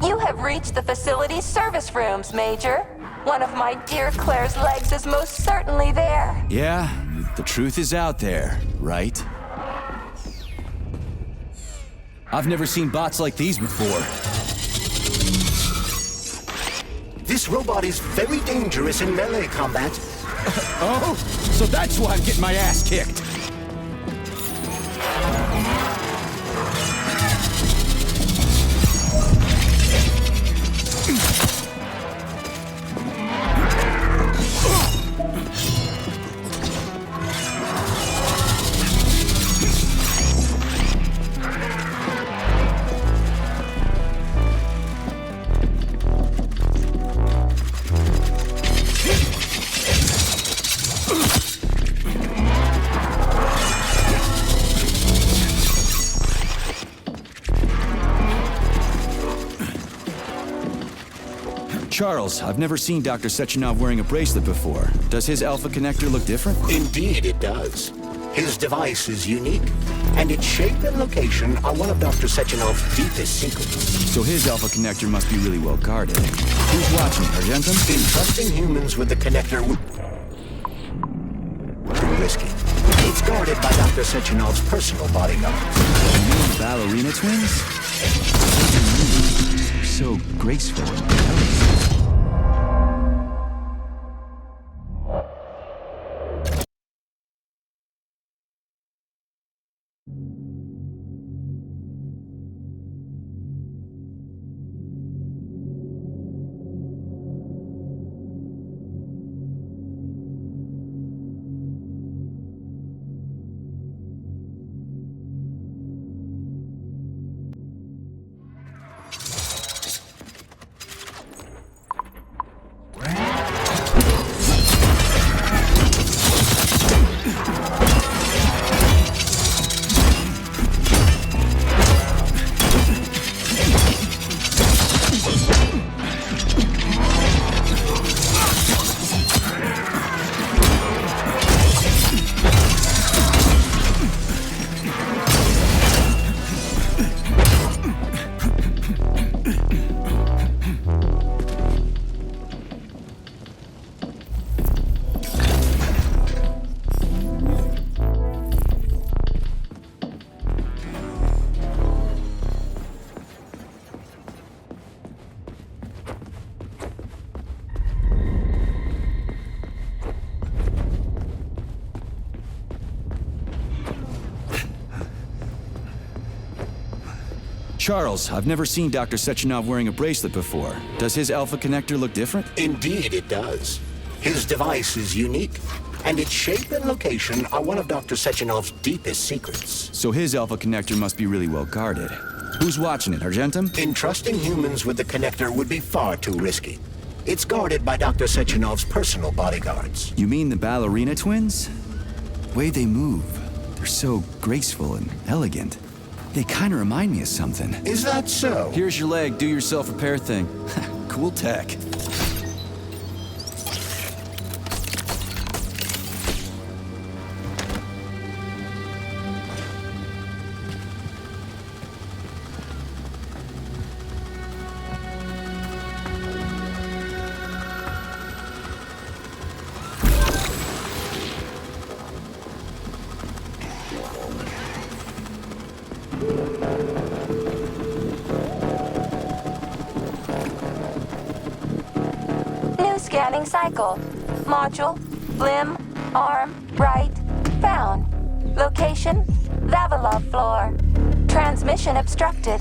Speaker 7: You have reached the facility's service rooms, Major. One of my dear Claire's legs is most certainly there.
Speaker 2: Yeah, the truth is out there, right? I've never seen bots like these before.
Speaker 3: This robot is very dangerous in melee combat.
Speaker 2: Oh, so that's why I'm getting my ass kicked. Charles, I've never seen Dr. Sechenov wearing a bracelet before. Does his Alpha connector look different?
Speaker 3: Indeed it does. His device is unique, and its shape and location are one of Dr. Sechenov's deepest secrets.
Speaker 2: So his Alpha connector must be really well guarded. Who's watching, Argentum?
Speaker 3: Entrusting humans with the connector would be too risky. It's guarded by Dr. Sechenov's personal bodyguards.
Speaker 2: The ballerina twins? So graceful and elegant. Charles, I've never seen Dr. Sechenov wearing a bracelet before. Does his Alpha connector look different?
Speaker 3: Indeed it does. His device is unique, and its shape and location are one of Dr. Sechenov's deepest secrets.
Speaker 2: So his Alpha connector must be really well guarded. Who's watching it, Argentum?
Speaker 3: Entrusting humans with the connector would be far too risky. It's guarded by Dr. Sechenov's personal bodyguards.
Speaker 2: You mean the ballerina twins? Way they move. They're so graceful and elegant. They kind of remind me of something.
Speaker 3: Is that so?
Speaker 2: Here's your leg, do yourself repair thing. Cool tech.
Speaker 7: New scanning cycle. Module, limb, arm, right, found. Location, Vavilov floor. Transmission obstructed.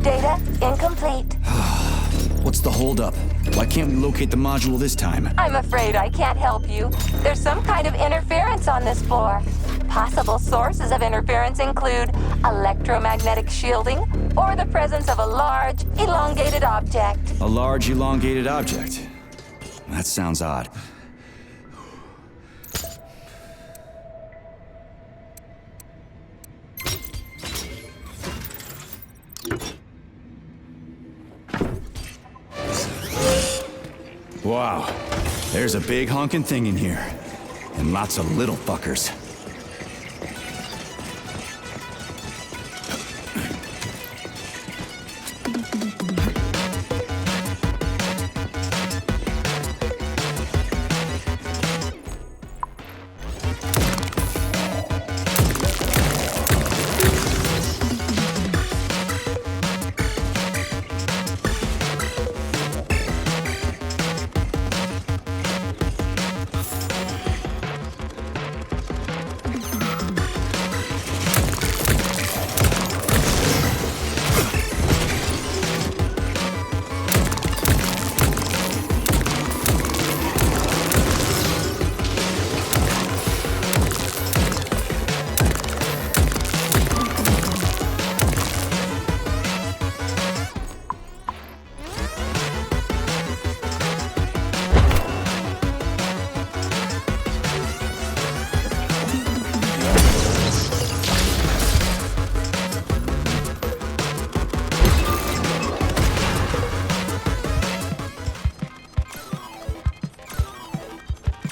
Speaker 7: Data incomplete.
Speaker 2: What's the holdup? Why can't we locate the module this time?
Speaker 7: I'm afraid I can't help you. There's some kind of interference on this floor. Possible sources of interference include electromagnetic shielding or the presence of a large, elongated object.
Speaker 2: A large, elongated object. That sounds odd. Wow. There's a big honking thing in here. And lots of little fuckers.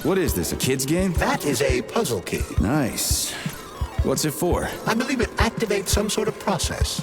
Speaker 2: What is this, a kid's game?
Speaker 3: That is a puzzle key.
Speaker 2: Nice. What's it for?
Speaker 3: I believe it activates some sort of process.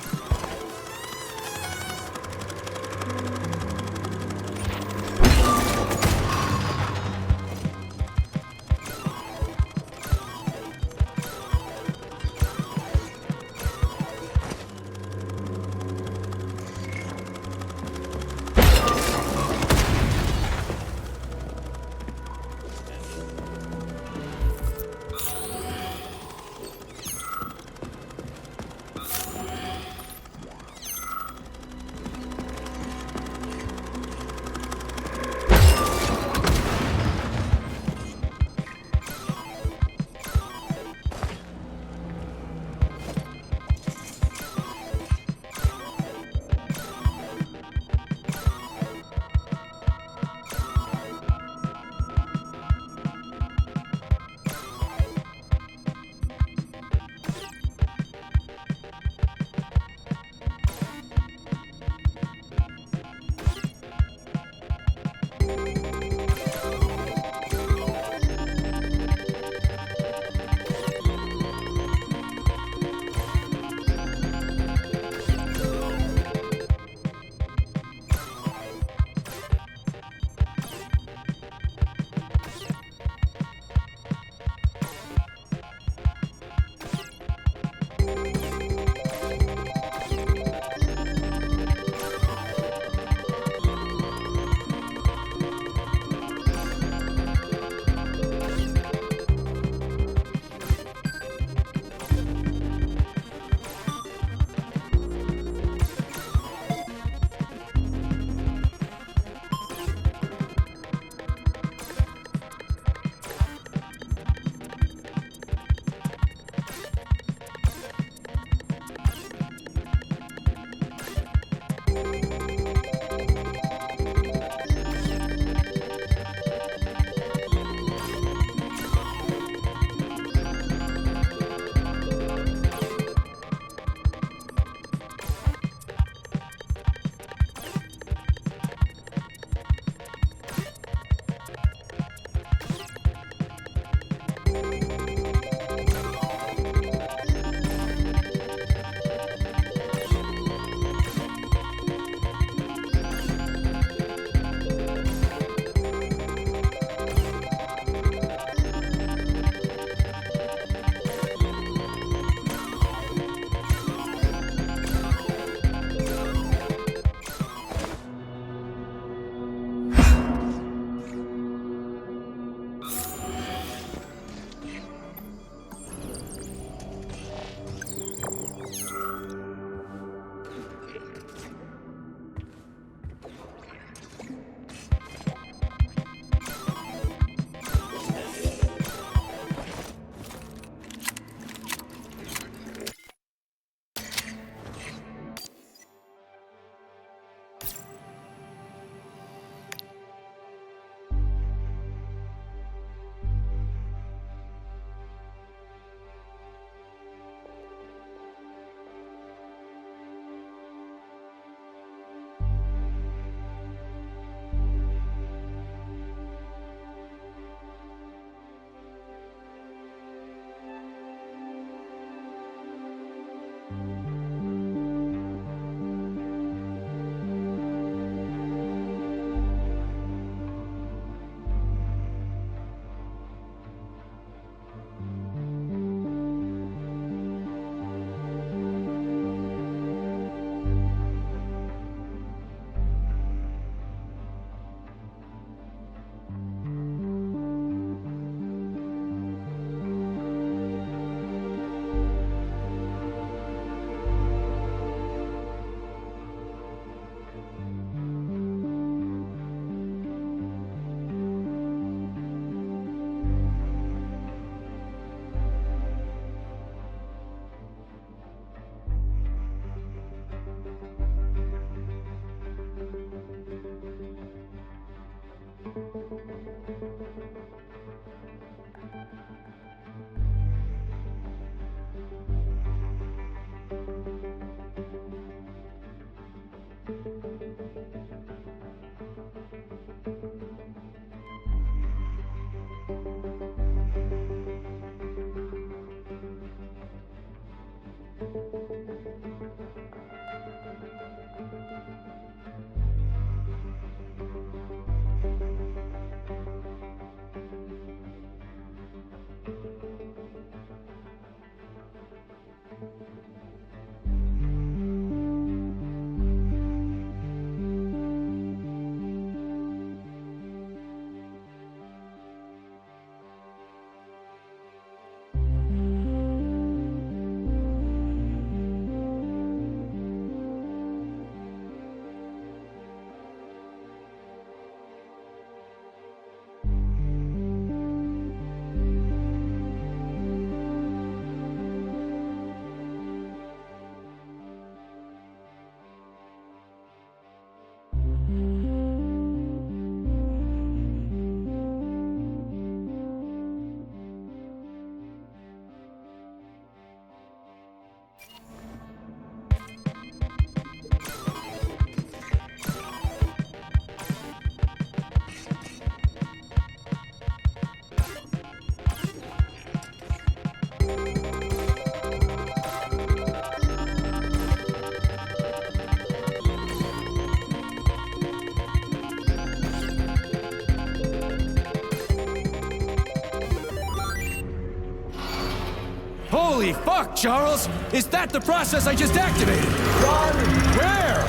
Speaker 2: Holy fuck, Charles! Is that the process I just activated? Run! Where?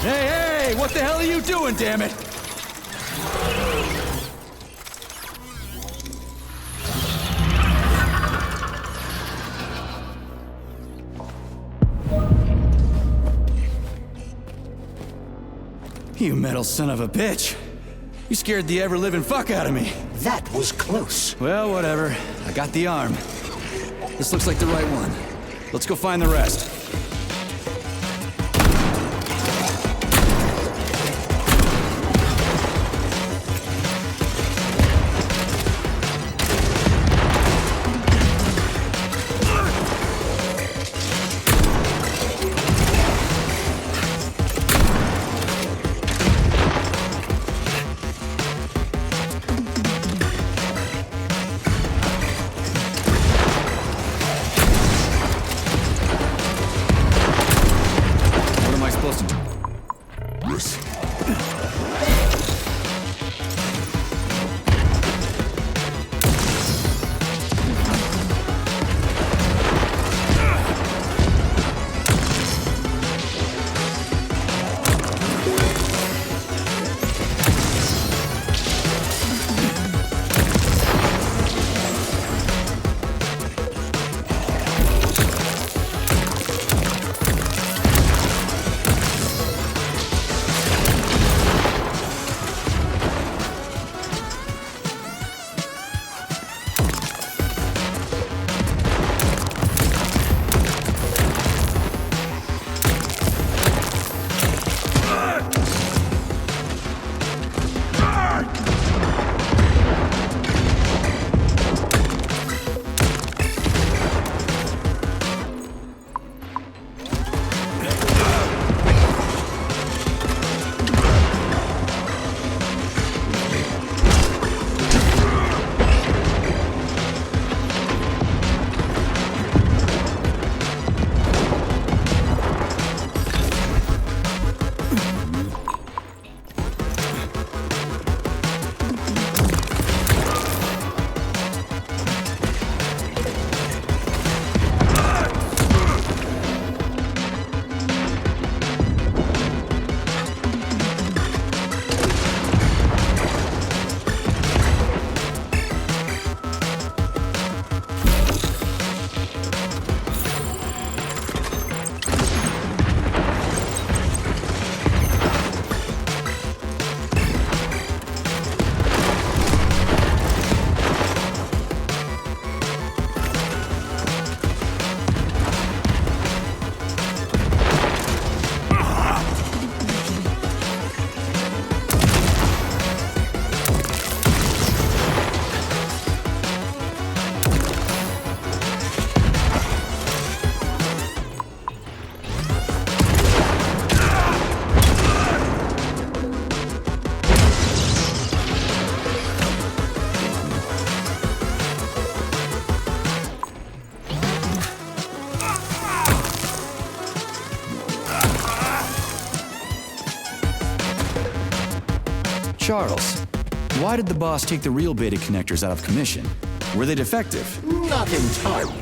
Speaker 2: Hey, hey! What the hell are you doing, damn it? You metal son of a bitch. You scared the ever-living fuck out of me.
Speaker 3: That was close.
Speaker 2: Well, whatever. I got the arm. This looks like the right one. Let's go find the rest. Charles, why did the boss take the real beta connectors out of commission? Were they defective?
Speaker 3: Not entirely.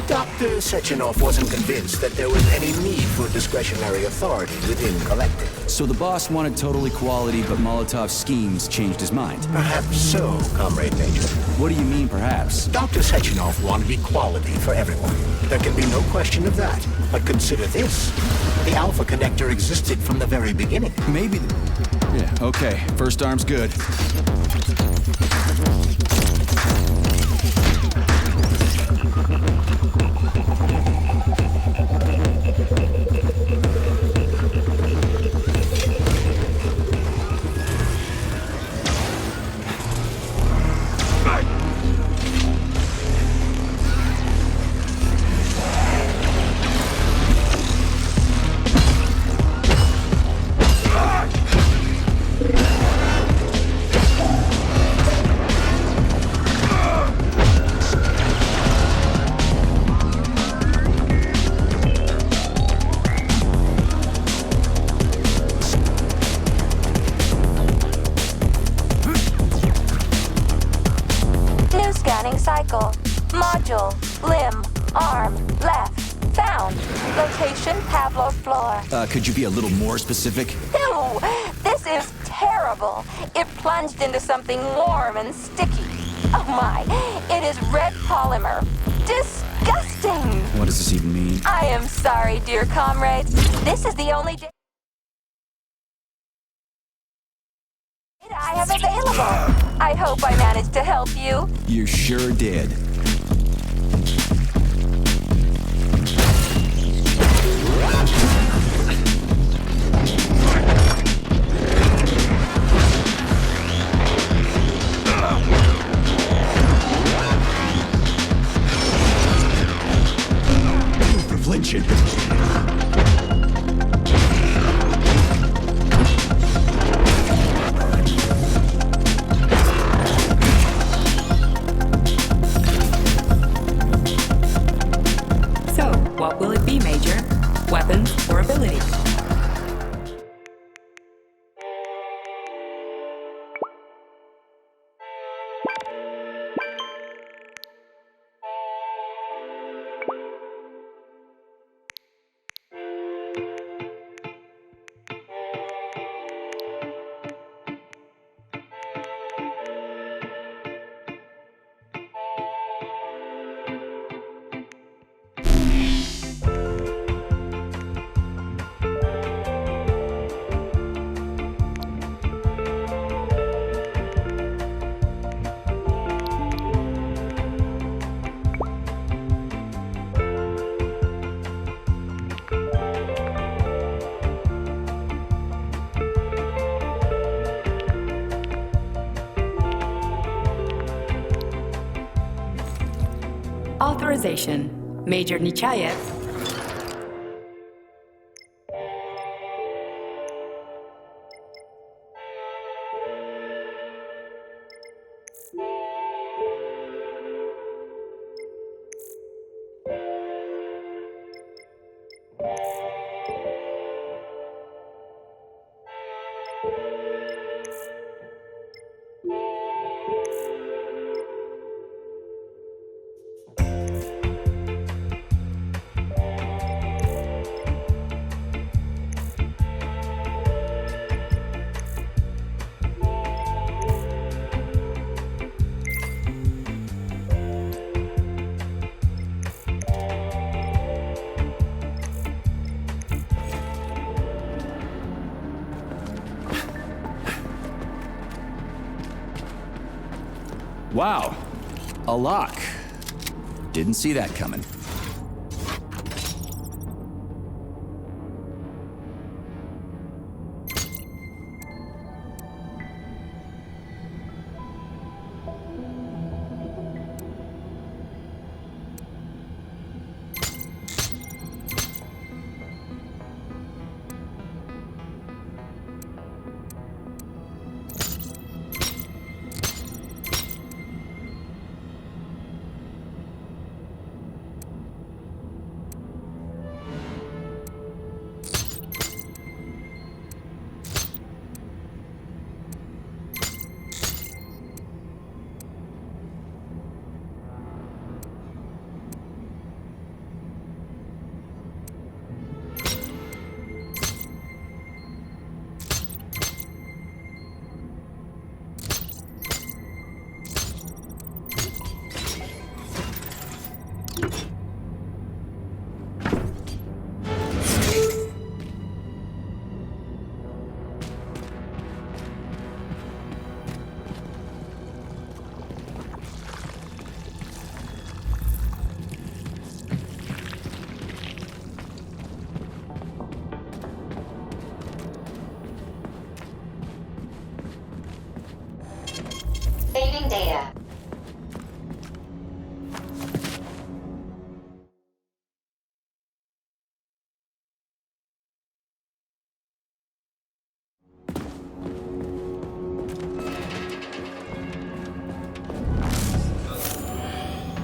Speaker 3: Dr. Sechenov wasn't convinced that there was any need for discretionary authority within Collective.
Speaker 2: So the boss wanted total equality, but Molotov's schemes changed his mind.
Speaker 3: Perhaps so, Comrade Major.
Speaker 2: What do you mean, perhaps?
Speaker 3: Dr. Sechenov wanted equality for everyone. There can be no question of that. But consider this. The Alpha Connector existed from the very beginning.
Speaker 2: Maybe Yeah, okay. First arm's good.
Speaker 8: New scanning cycle. Module. Limb. Arm. Left. Found. Location Pavlov floor.
Speaker 2: Could you be a little more specific?
Speaker 8: Ew! This is terrible. It plunged into something warm and sticky. Oh my, it is red polymer. Disgusting!
Speaker 2: What does this even mean?
Speaker 8: I am sorry, dear comrades. This is the only data I have available. I hope I managed to help you.
Speaker 2: You sure did. Flinching.
Speaker 6: So, what will it be, Major? Weapons or abilities? Authorization. Major Nechayev.
Speaker 2: Wow. A lock. Didn't see that coming.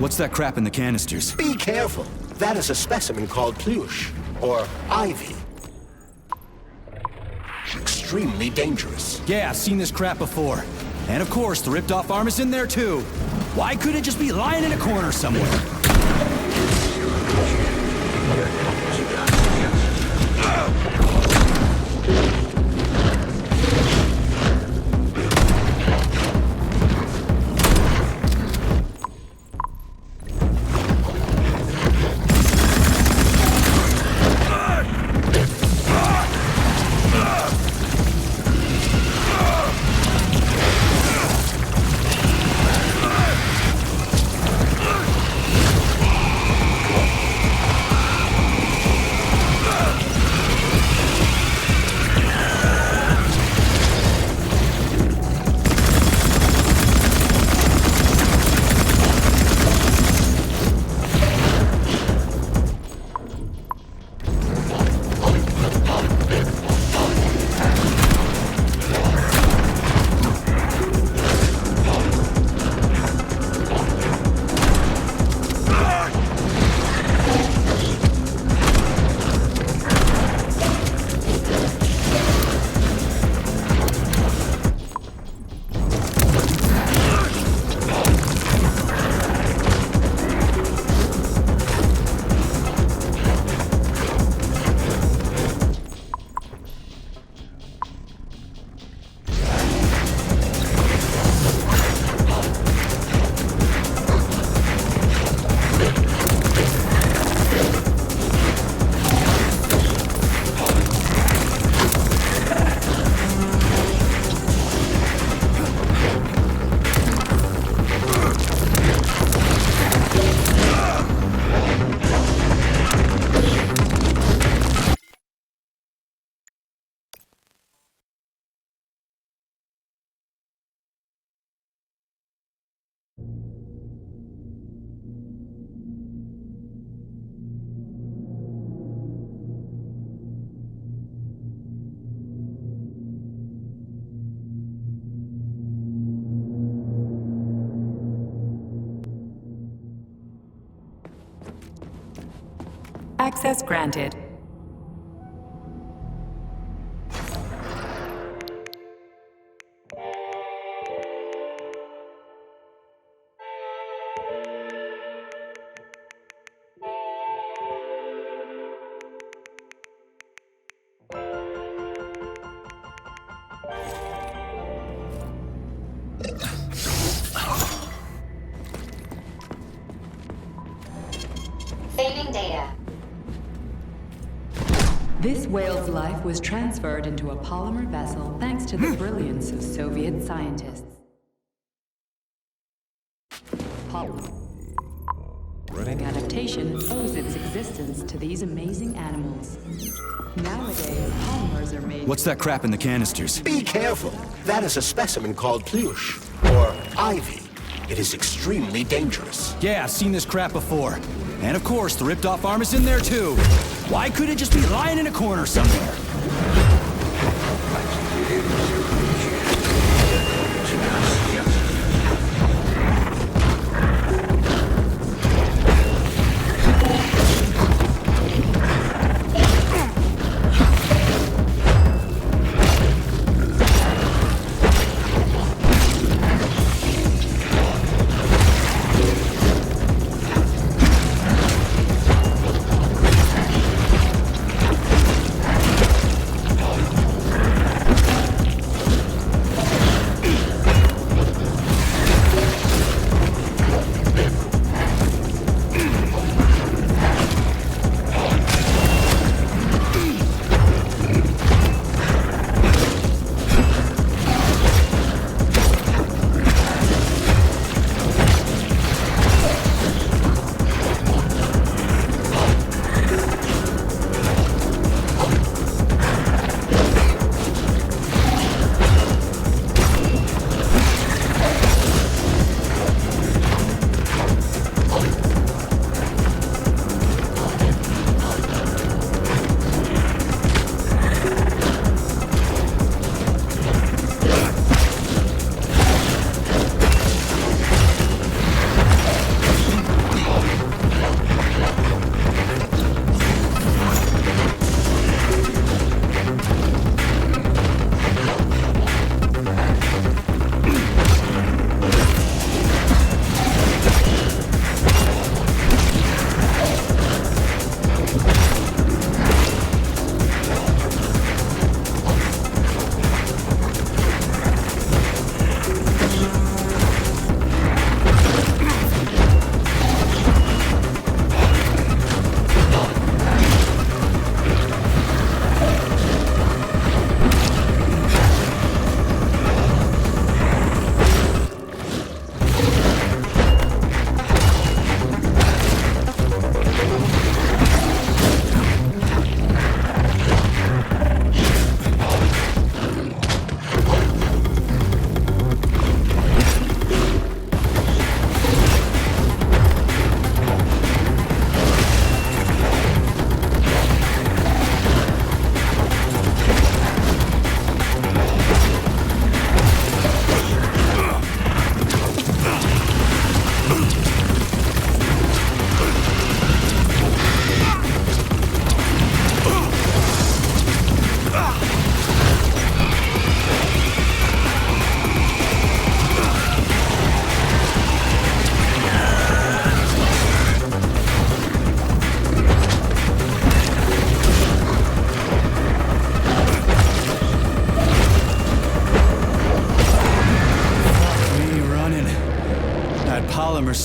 Speaker 2: What's that crap in the canisters?
Speaker 3: Be careful. That is a specimen called Pluche, or Ivy. Extremely dangerous.
Speaker 2: Yeah, I've seen this crap before. And of course, the ripped-off arm is in there too. Why couldn't it just be lying in a corner somewhere?
Speaker 6: Access granted.
Speaker 5: Saving data.
Speaker 6: This whale's life was transferred into a polymer vessel thanks to the brilliance of Soviet scientists. Polymer adaptation owes its existence to these amazing animals. Nowadays, polymers are made...
Speaker 2: What's that crap in the canisters?
Speaker 3: Be careful. That is a specimen called Pluche, or Ivy. It is extremely dangerous.
Speaker 2: Yeah, I've seen this crap before. And of course, the ripped-off arm is in there too. Why couldn't it just be lying in a corner somewhere?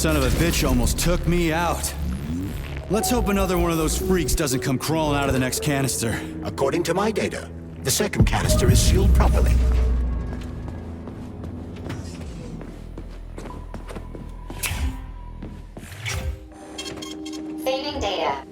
Speaker 2: son of a bitch almost took me out. Let's hope another one of those freaks doesn't come crawling out of the next canister.
Speaker 3: According to my data, the second canister is sealed properly.
Speaker 5: Saving data.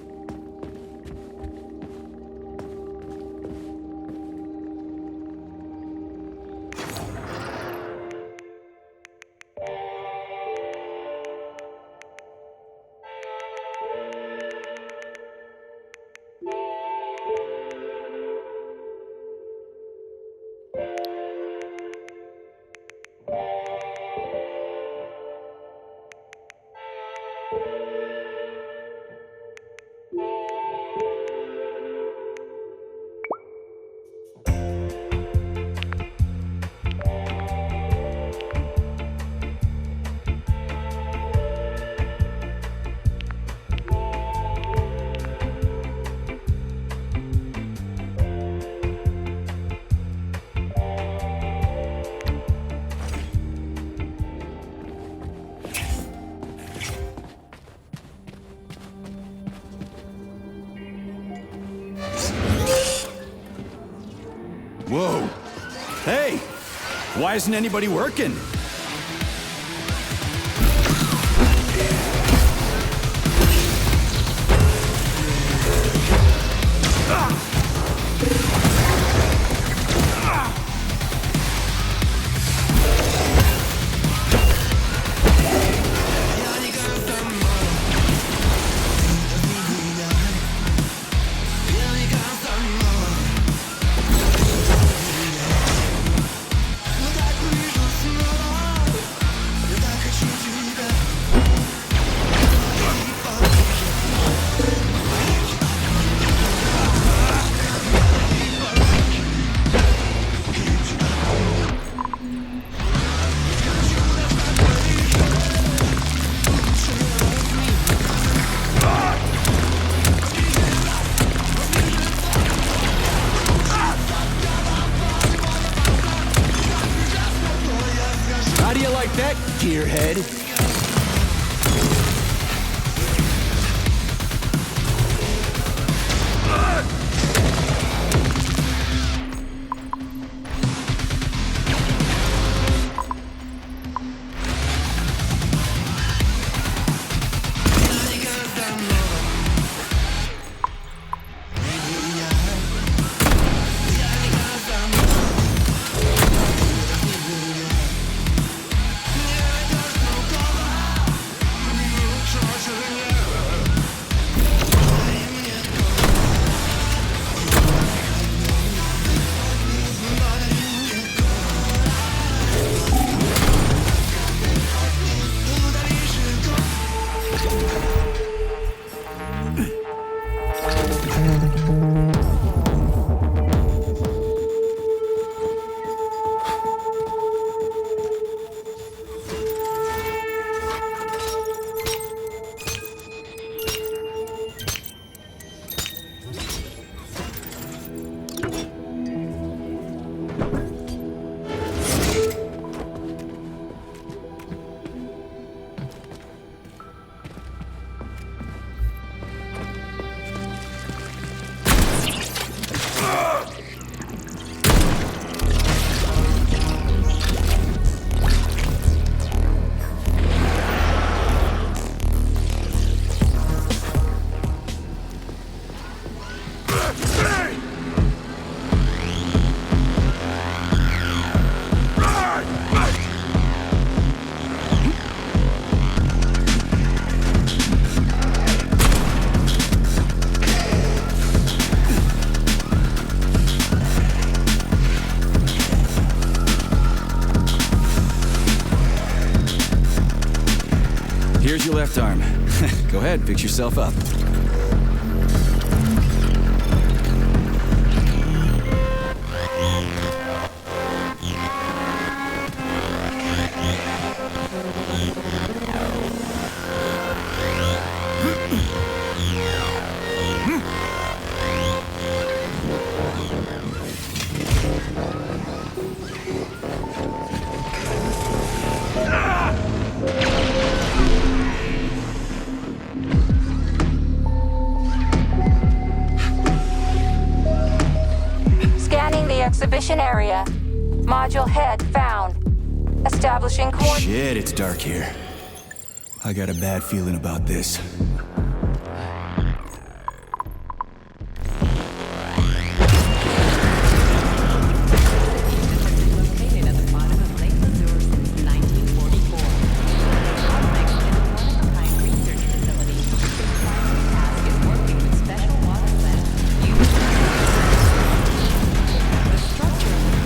Speaker 2: Whoa. Hey! Why isn't anybody working? How do you like that, gearhead? Here's your left arm. Go ahead, fix yourself up.
Speaker 8: suspicion area. Module head found. Establishing coordinates.
Speaker 2: Shit, it's dark here. I got a bad feeling about this.
Speaker 6: Located at the bottom of Lake Lazure since 1944. The complex is a one-of-a-kind research facility. Its primary task is working with special water plants used for the structure of the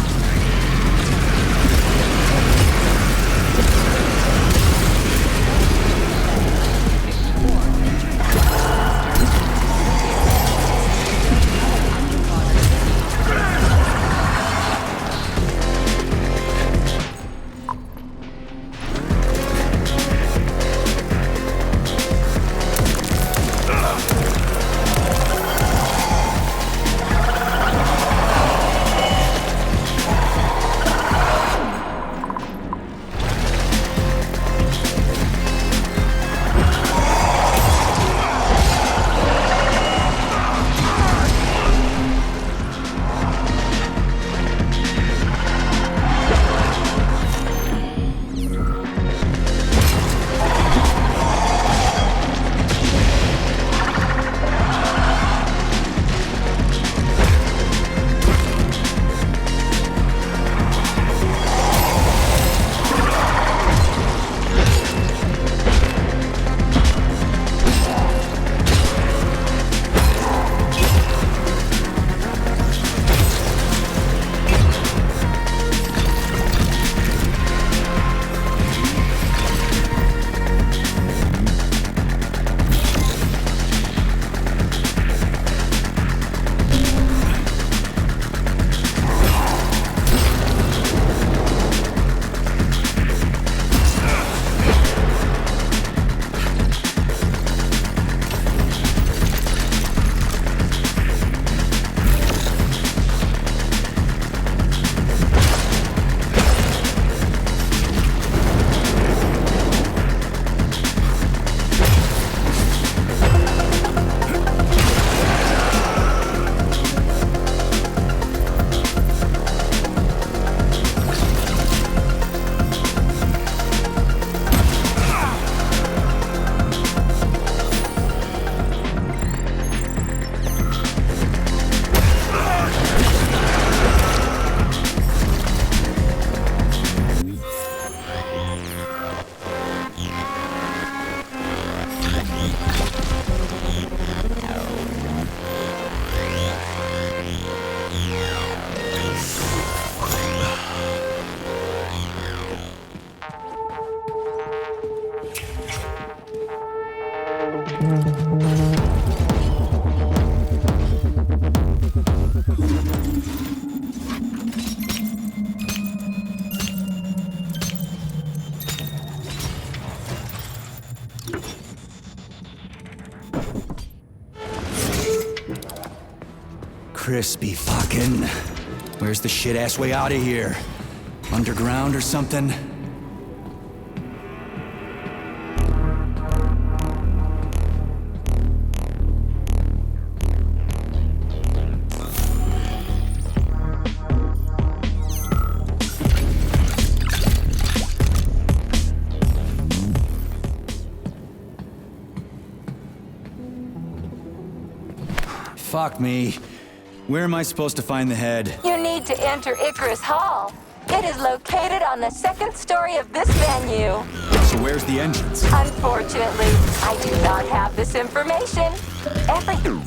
Speaker 2: Crispy fucking. Where's the shit-ass way out of here? Underground or something? Fuck me. Where am I supposed to find the head?
Speaker 8: You need to enter Icarus Hall. It is located on the second story of this venue.
Speaker 2: So where's the entrance?
Speaker 8: Unfortunately, I do not have this information. Everything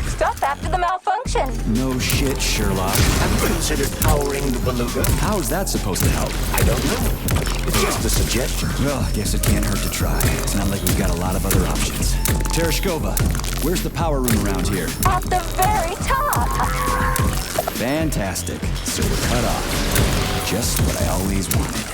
Speaker 8: stopped after the malfunction.
Speaker 2: No shit, Sherlock.
Speaker 3: Have you considered powering the beluga?
Speaker 2: How's that supposed to help?
Speaker 3: I don't know. It's just a suggestion.
Speaker 2: Well, I guess it can't hurt to try. It's not like we've got a lot of other options. Tereshkova, where's the power room around here?
Speaker 8: At the very top.
Speaker 2: Fantastic. So we're cut off. Just what I always wanted.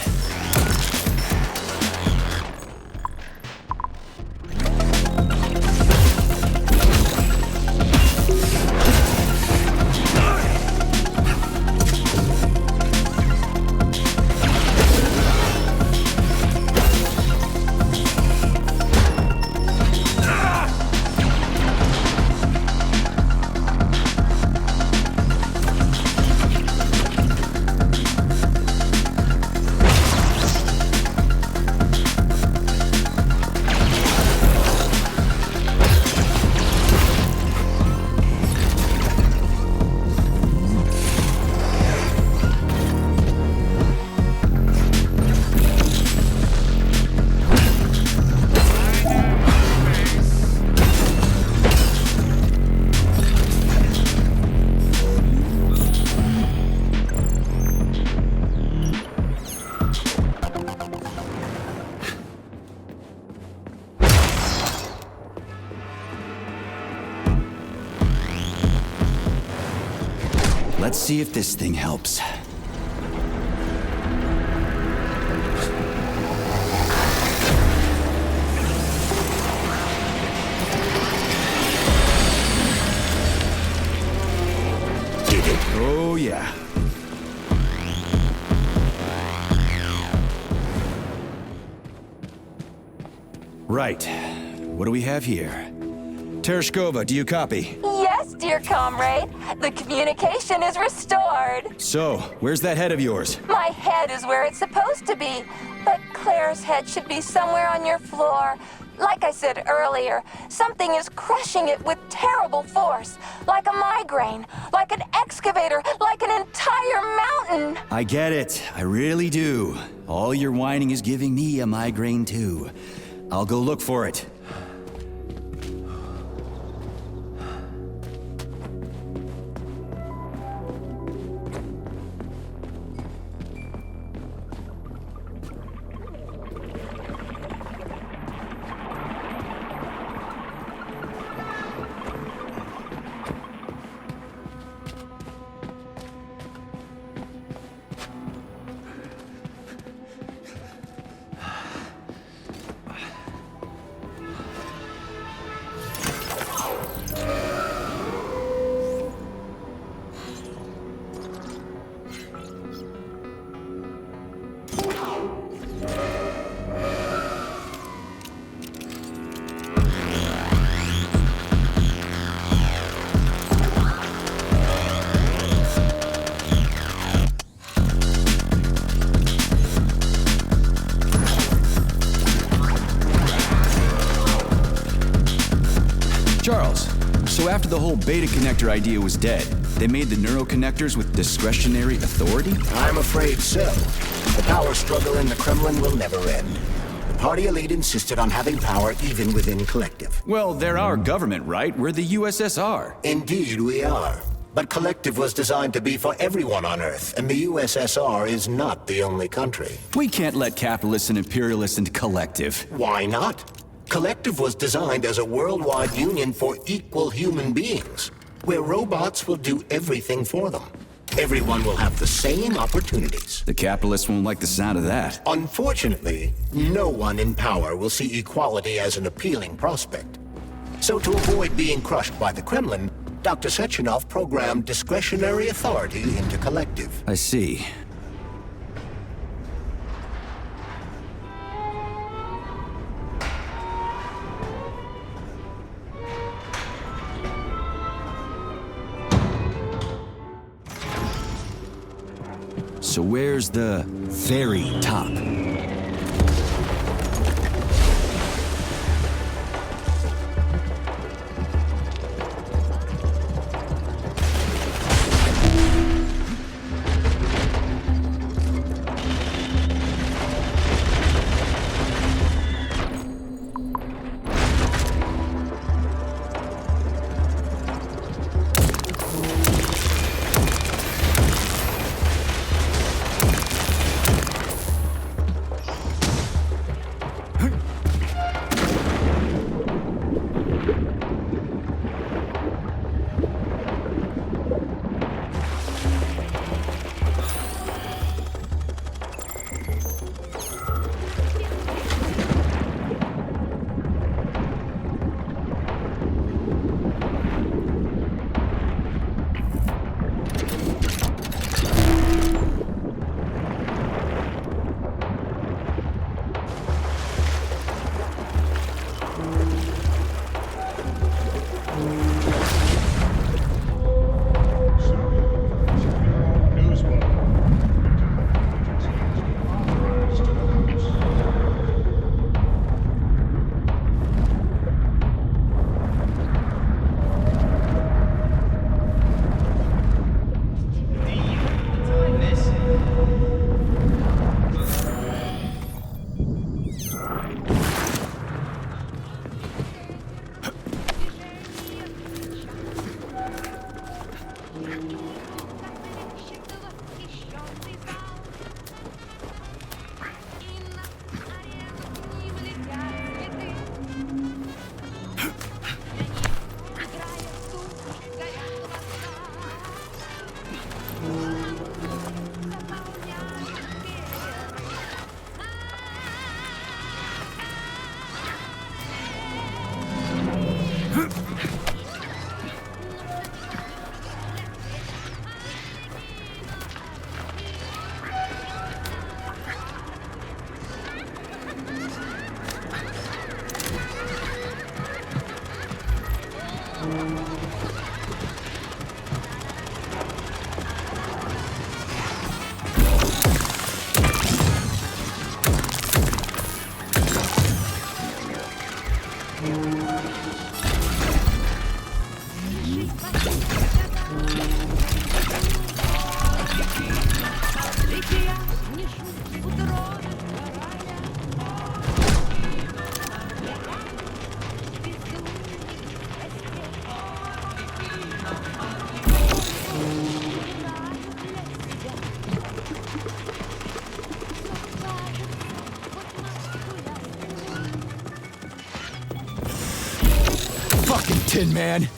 Speaker 2: Let's see if this thing helps.
Speaker 3: Did it?
Speaker 2: Oh, yeah. Right. What do we have here? Tereshkova, do you copy?
Speaker 8: Yes, dear comrade. The communication is restored.
Speaker 2: So, where's that head of yours?
Speaker 8: My head is where it's supposed to be, but Claire's head should be somewhere on your floor. Like I said earlier, something is crushing it with terrible force. Like a migraine, like an excavator, like an entire mountain.
Speaker 2: I get it. I really do. All your whining is giving me a migraine, too. I'll go look for it. Charles, so after the whole beta connector idea was dead, they made the neuroconnectors with discretionary authority?
Speaker 3: I'm afraid so. The power struggle in the Kremlin will never end. The party elite insisted on having power even within Collective.
Speaker 2: Well, they're our government, right? We're the USSR.
Speaker 3: Indeed, we are. But Collective was designed to be for everyone on Earth, and the USSR is not the only country.
Speaker 2: We can't let capitalists and imperialists into Collective.
Speaker 3: Why not? Collective was designed as a worldwide union for equal human beings, where robots will do everything for them. Everyone will have the same opportunities.
Speaker 2: The capitalists won't like the sound of that.
Speaker 3: Unfortunately, no one in power will see equality as an appealing prospect. So to avoid being crushed by the Kremlin, Dr. Sechenov programmed discretionary authority into Collective.
Speaker 2: I see. So where's the very top? Fucking Tin Man!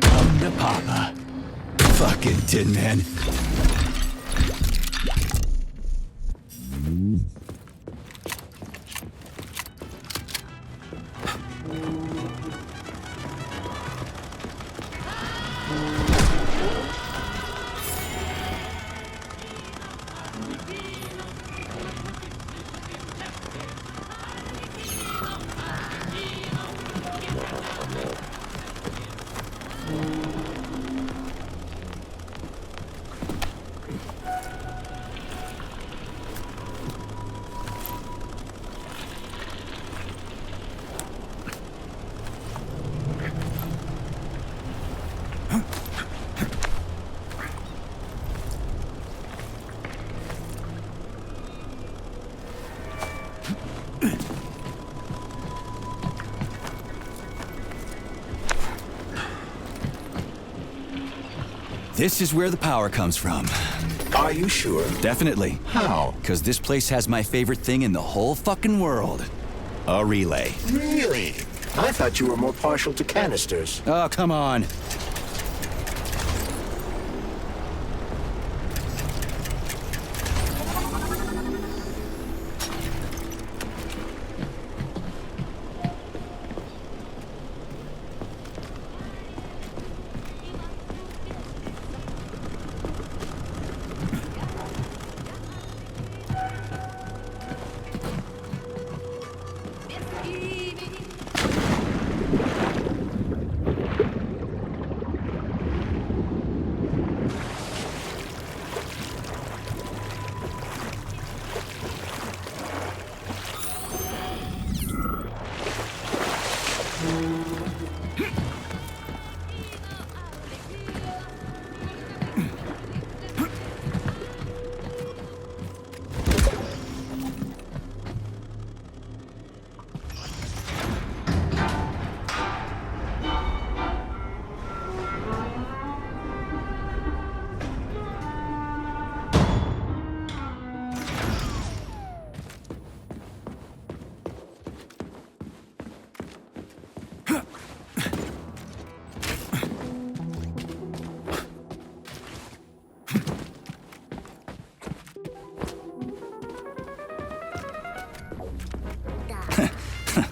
Speaker 2: Come to Papa. Fucking Tin Man. This is where the power comes from.
Speaker 3: Are you sure?
Speaker 2: Definitely.
Speaker 3: How?
Speaker 2: Because this place has my favorite thing in the whole fucking world. A relay.
Speaker 3: Really? I thought you were more partial to canisters.
Speaker 2: Oh, come on.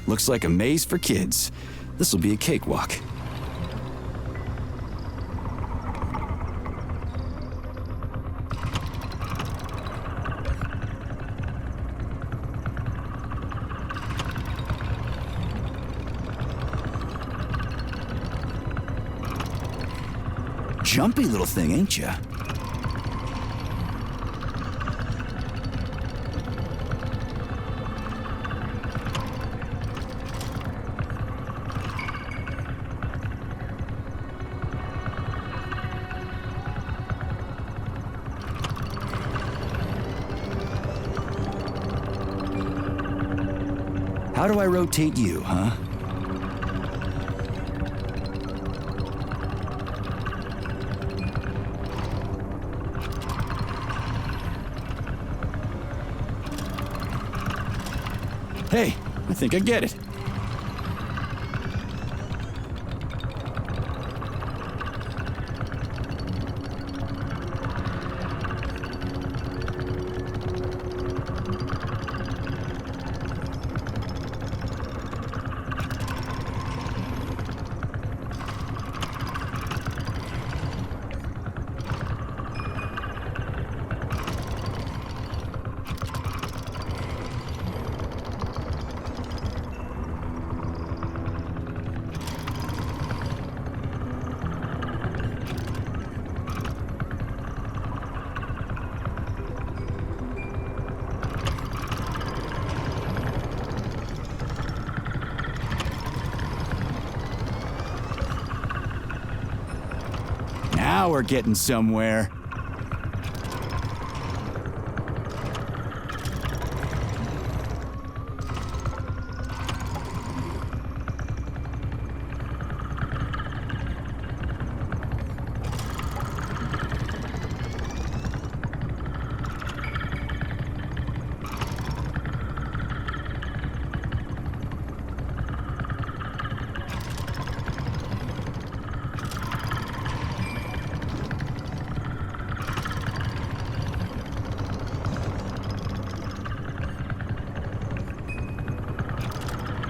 Speaker 2: Looks like a maze for kids. This'll be a cakewalk. Jumpy little thing, ain't ya? How do I rotate you, huh? Hey, I think I get it. Now we're getting somewhere.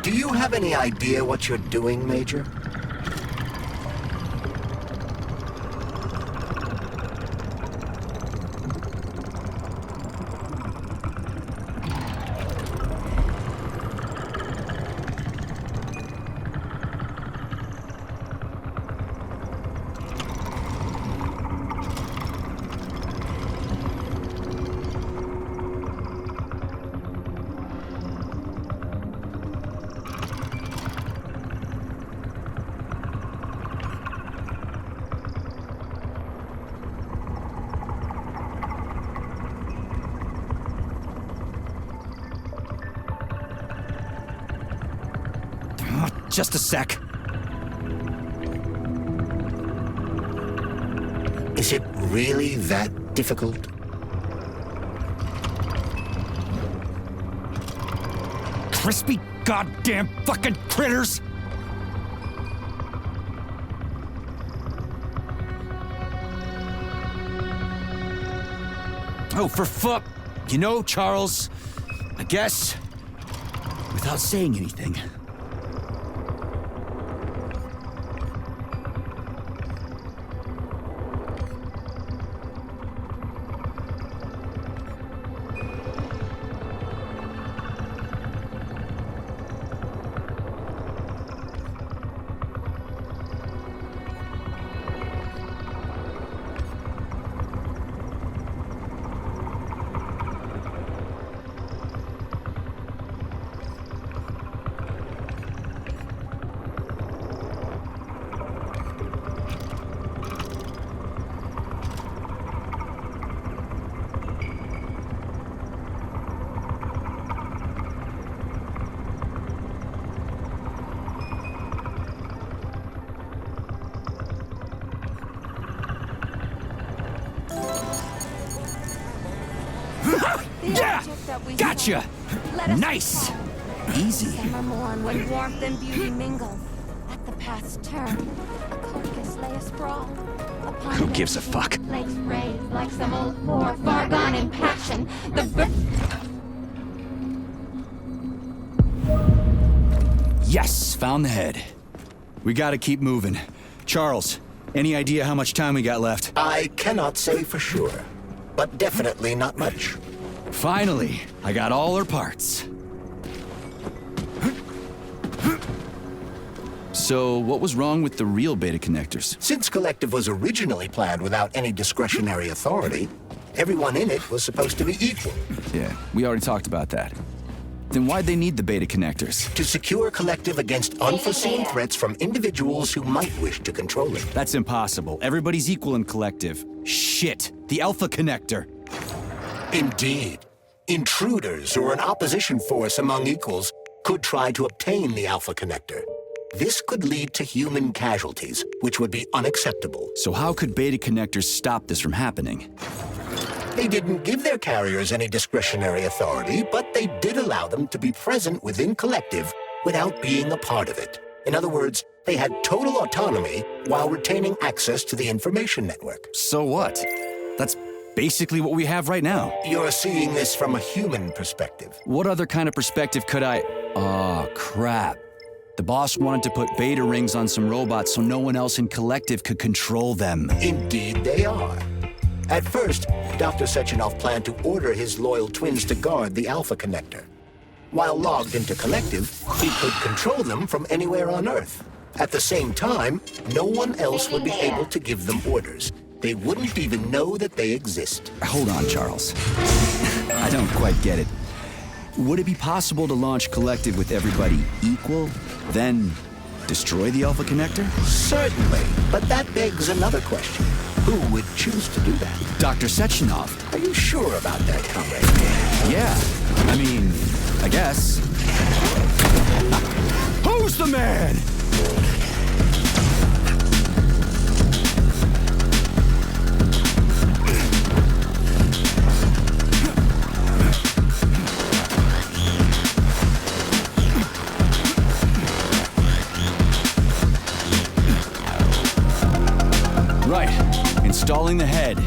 Speaker 3: Do you have any idea what you're doing, Major?
Speaker 2: Just a sec.
Speaker 3: Is it really that difficult?
Speaker 2: Crispy goddamn fucking critters! Oh, for fuck. You know, Charles, I guess, without saying anything,
Speaker 7: Yeah!
Speaker 2: Gotcha! Nice! Easy.
Speaker 7: Summer morn when warmth and beauty mingle. At the path's turn, a carcass lay asprawl.
Speaker 2: Who gives a fuck?
Speaker 7: Lakes raised like some old whore far gone in passion.
Speaker 2: Yes, found the head. We gotta keep moving. Charles, any idea how much time we got left?
Speaker 3: I cannot say for sure, but definitely not much.
Speaker 2: Finally, I got all her parts. So, what was wrong with the real beta connectors?
Speaker 3: Since Collective was originally planned without any discretionary authority, everyone in it was supposed to be equal.
Speaker 2: Yeah, we already talked about that. Then why'd they need the beta connectors?
Speaker 3: To secure Collective against unforeseen threats from individuals who might wish to control it.
Speaker 2: That's impossible. Everybody's equal in Collective. Shit! The Alpha Connector!
Speaker 3: Indeed. Intruders or an opposition force among equals could try to obtain the Alpha Connector. This could lead to human casualties, which would be unacceptable.
Speaker 2: So how could beta connectors stop this from happening?
Speaker 3: They didn't give their carriers any discretionary authority, but they did allow them to be present within Collective without being a part of it. In other words, they had total autonomy while retaining access to the information network.
Speaker 2: So what? That's basically what we have right now.
Speaker 3: You're seeing this from a human perspective.
Speaker 2: What other kind of perspective could I... Oh, crap. The boss wanted to put beta rings on some robots so no one else in Collective could control them.
Speaker 3: Indeed they are. At first, Dr. Sechenov planned to order his loyal twins to guard the Alpha Connector. While logged into Collective, he could control them from anywhere on Earth. At the same time, no one else would be able to give them orders. They wouldn't even know that they exist.
Speaker 2: Hold on, Charles. I don't quite get it. Would it be possible to launch Collective with everybody equal, then destroy the Alpha Connector?
Speaker 3: Certainly, but that begs another question. Who would choose to do that?
Speaker 2: Dr. Sechenov.
Speaker 3: Are you sure about that, comrade?
Speaker 2: Yeah. I mean, I guess. Who's the man? Right. Installing the head.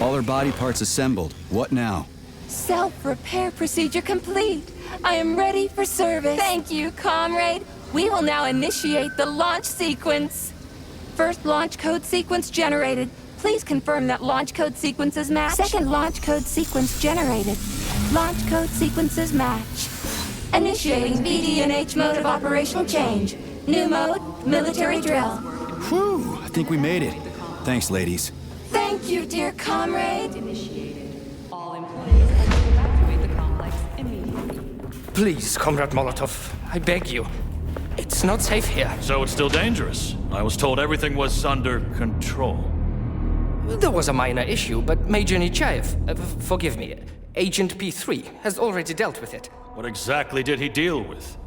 Speaker 2: All her body parts assembled. What now?
Speaker 7: Self-repair procedure complete. I am ready for service. Thank you, comrade. We will now initiate the launch sequence. First launch code sequence generated. Please confirm that launch code sequences match. Second launch code sequence generated. Launch code sequences match. Initiating VD&H mode of operational change. New mode, military drill.
Speaker 2: Whew, I think we made it. Thanks, ladies.
Speaker 7: Thank you, dear comrade.
Speaker 6: All employees are to evacuate the complex immediately.
Speaker 4: Please, Comrade Molotov, I beg you. It's not safe here.
Speaker 9: So it's still dangerous. I was told everything was under control.
Speaker 4: There was a minor issue, but Major Nechayev, forgive me, Agent P3 has already dealt with it.
Speaker 9: What exactly did he deal with?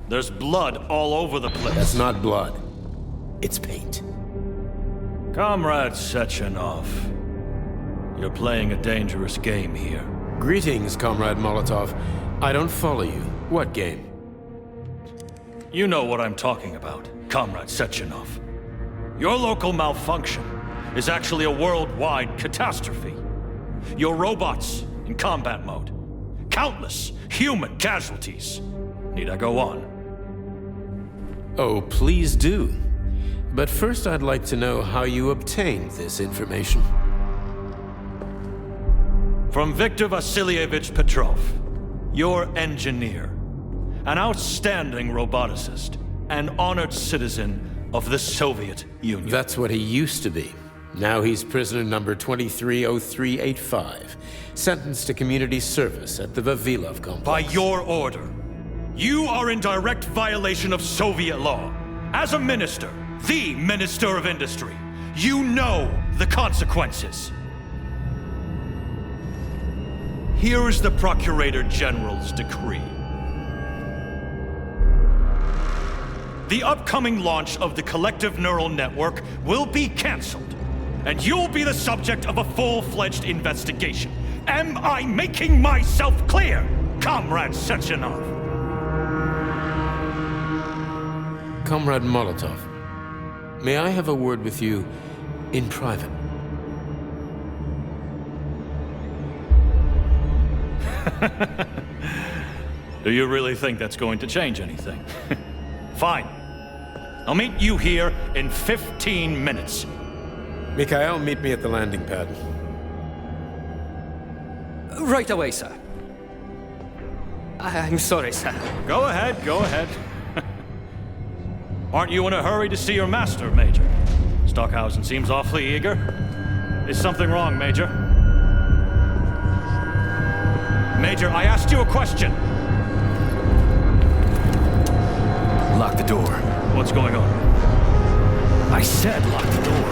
Speaker 9: There's blood all over the place.
Speaker 10: That's not blood. It's paint.
Speaker 9: Comrade Sechenov, you're playing a dangerous game here.
Speaker 10: Greetings, Comrade Molotov. I don't follow you. What game?
Speaker 9: You know what I'm talking about, Comrade Sechenov. Your local malfunction is actually a worldwide catastrophe. Your robots in combat mode. Countless human casualties. Need I go on?
Speaker 10: Oh, please do. But first I'd like to know how you obtained this information.
Speaker 9: From Viktor Vasilievich Petrov, your engineer, an outstanding roboticist, an honored citizen of the Soviet Union.
Speaker 10: That's what he used to be. Now he's prisoner number 230385, sentenced to community service at the Vavilov complex.
Speaker 9: By your order, you are in direct violation of Soviet law. As a minister, the Minister of Industry, you know the consequences. Here is the Procurator General's decree. The upcoming launch of the Collective Neural Network will be canceled, and you'll be the subject of a full-fledged investigation. Am I making myself clear, Comrade Sechenov?
Speaker 10: Comrade Molotov, may I have a word with you in private?
Speaker 9: Do you really think that's going to change anything? Fine. I'll meet you here in 15 minutes.
Speaker 10: Mikhail, meet me at the landing pad.
Speaker 4: Right away, sir. I'm sorry, sir.
Speaker 9: Go ahead, go ahead. Aren't you in a hurry to see your master, Major? Stockhausen seems awfully eager. Is something wrong, Major? Major, I asked you a question.
Speaker 2: Lock the door.
Speaker 9: What's going on?
Speaker 2: I said lock the door.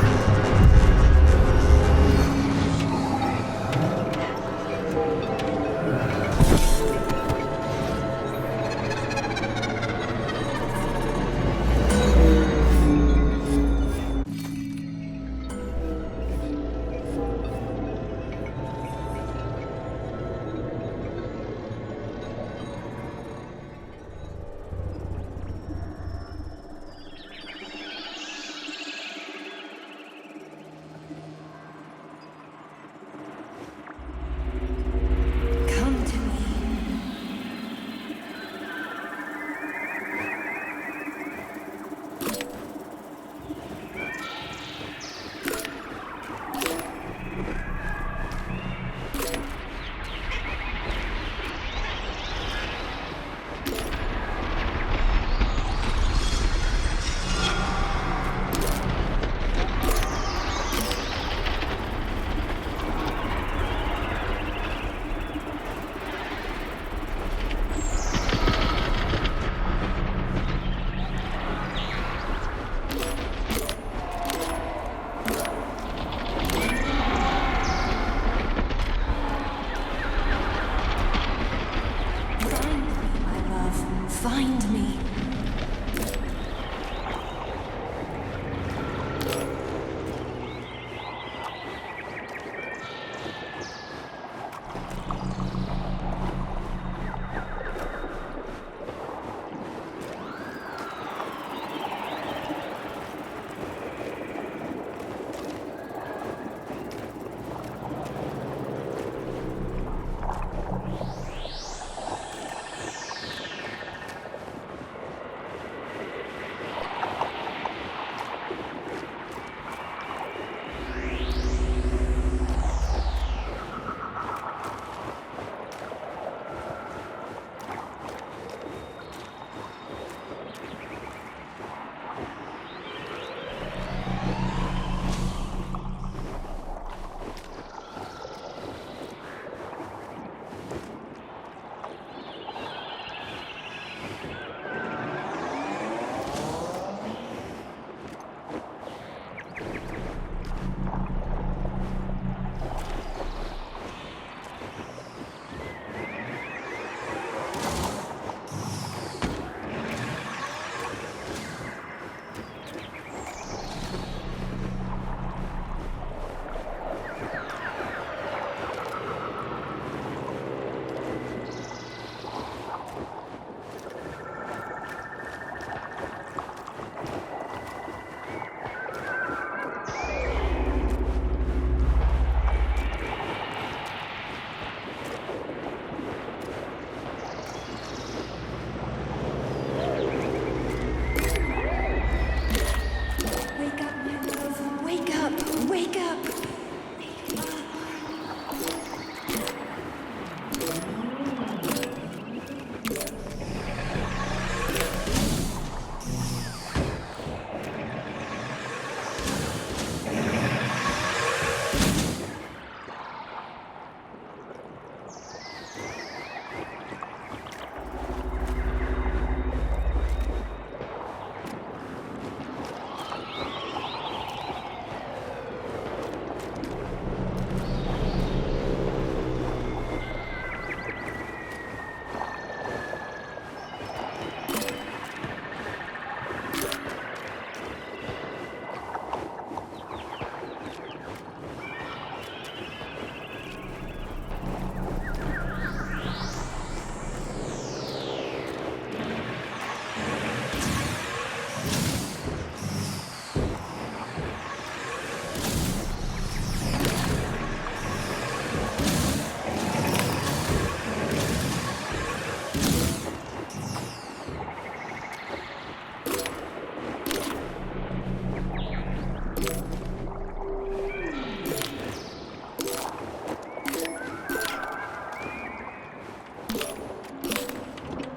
Speaker 7: Wake up, my love. Wake up. Wake up.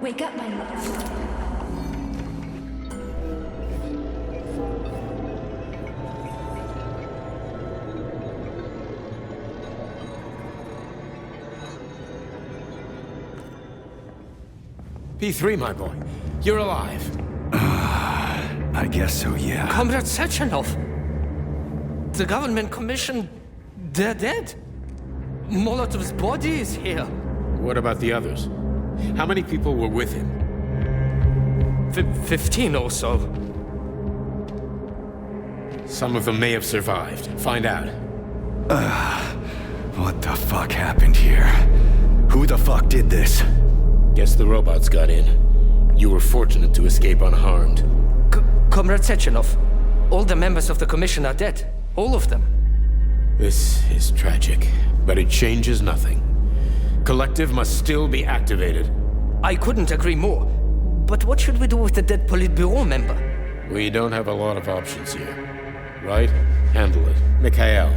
Speaker 7: Wake up, my love.
Speaker 10: P3, my boy. You're alive.
Speaker 2: I guess so, yeah.
Speaker 4: Comrade Sechenov! The government commission, they're dead. Molotov's body is here.
Speaker 10: What about the others? How many people were with him?
Speaker 4: 15 or so.
Speaker 10: Some of them may have survived. Find out.
Speaker 2: What the fuck happened here? Who the fuck did this?
Speaker 10: Guess the robots got in. You were fortunate to escape unharmed.
Speaker 4: Comrade Sechenov, all the members of the commission are dead. All of them.
Speaker 10: This is tragic, but it changes nothing. Collective must still be activated.
Speaker 4: I couldn't agree more. But what should we do with the dead Politburo member?
Speaker 10: We don't have a lot of options here. Right? Handle it. Mikhail,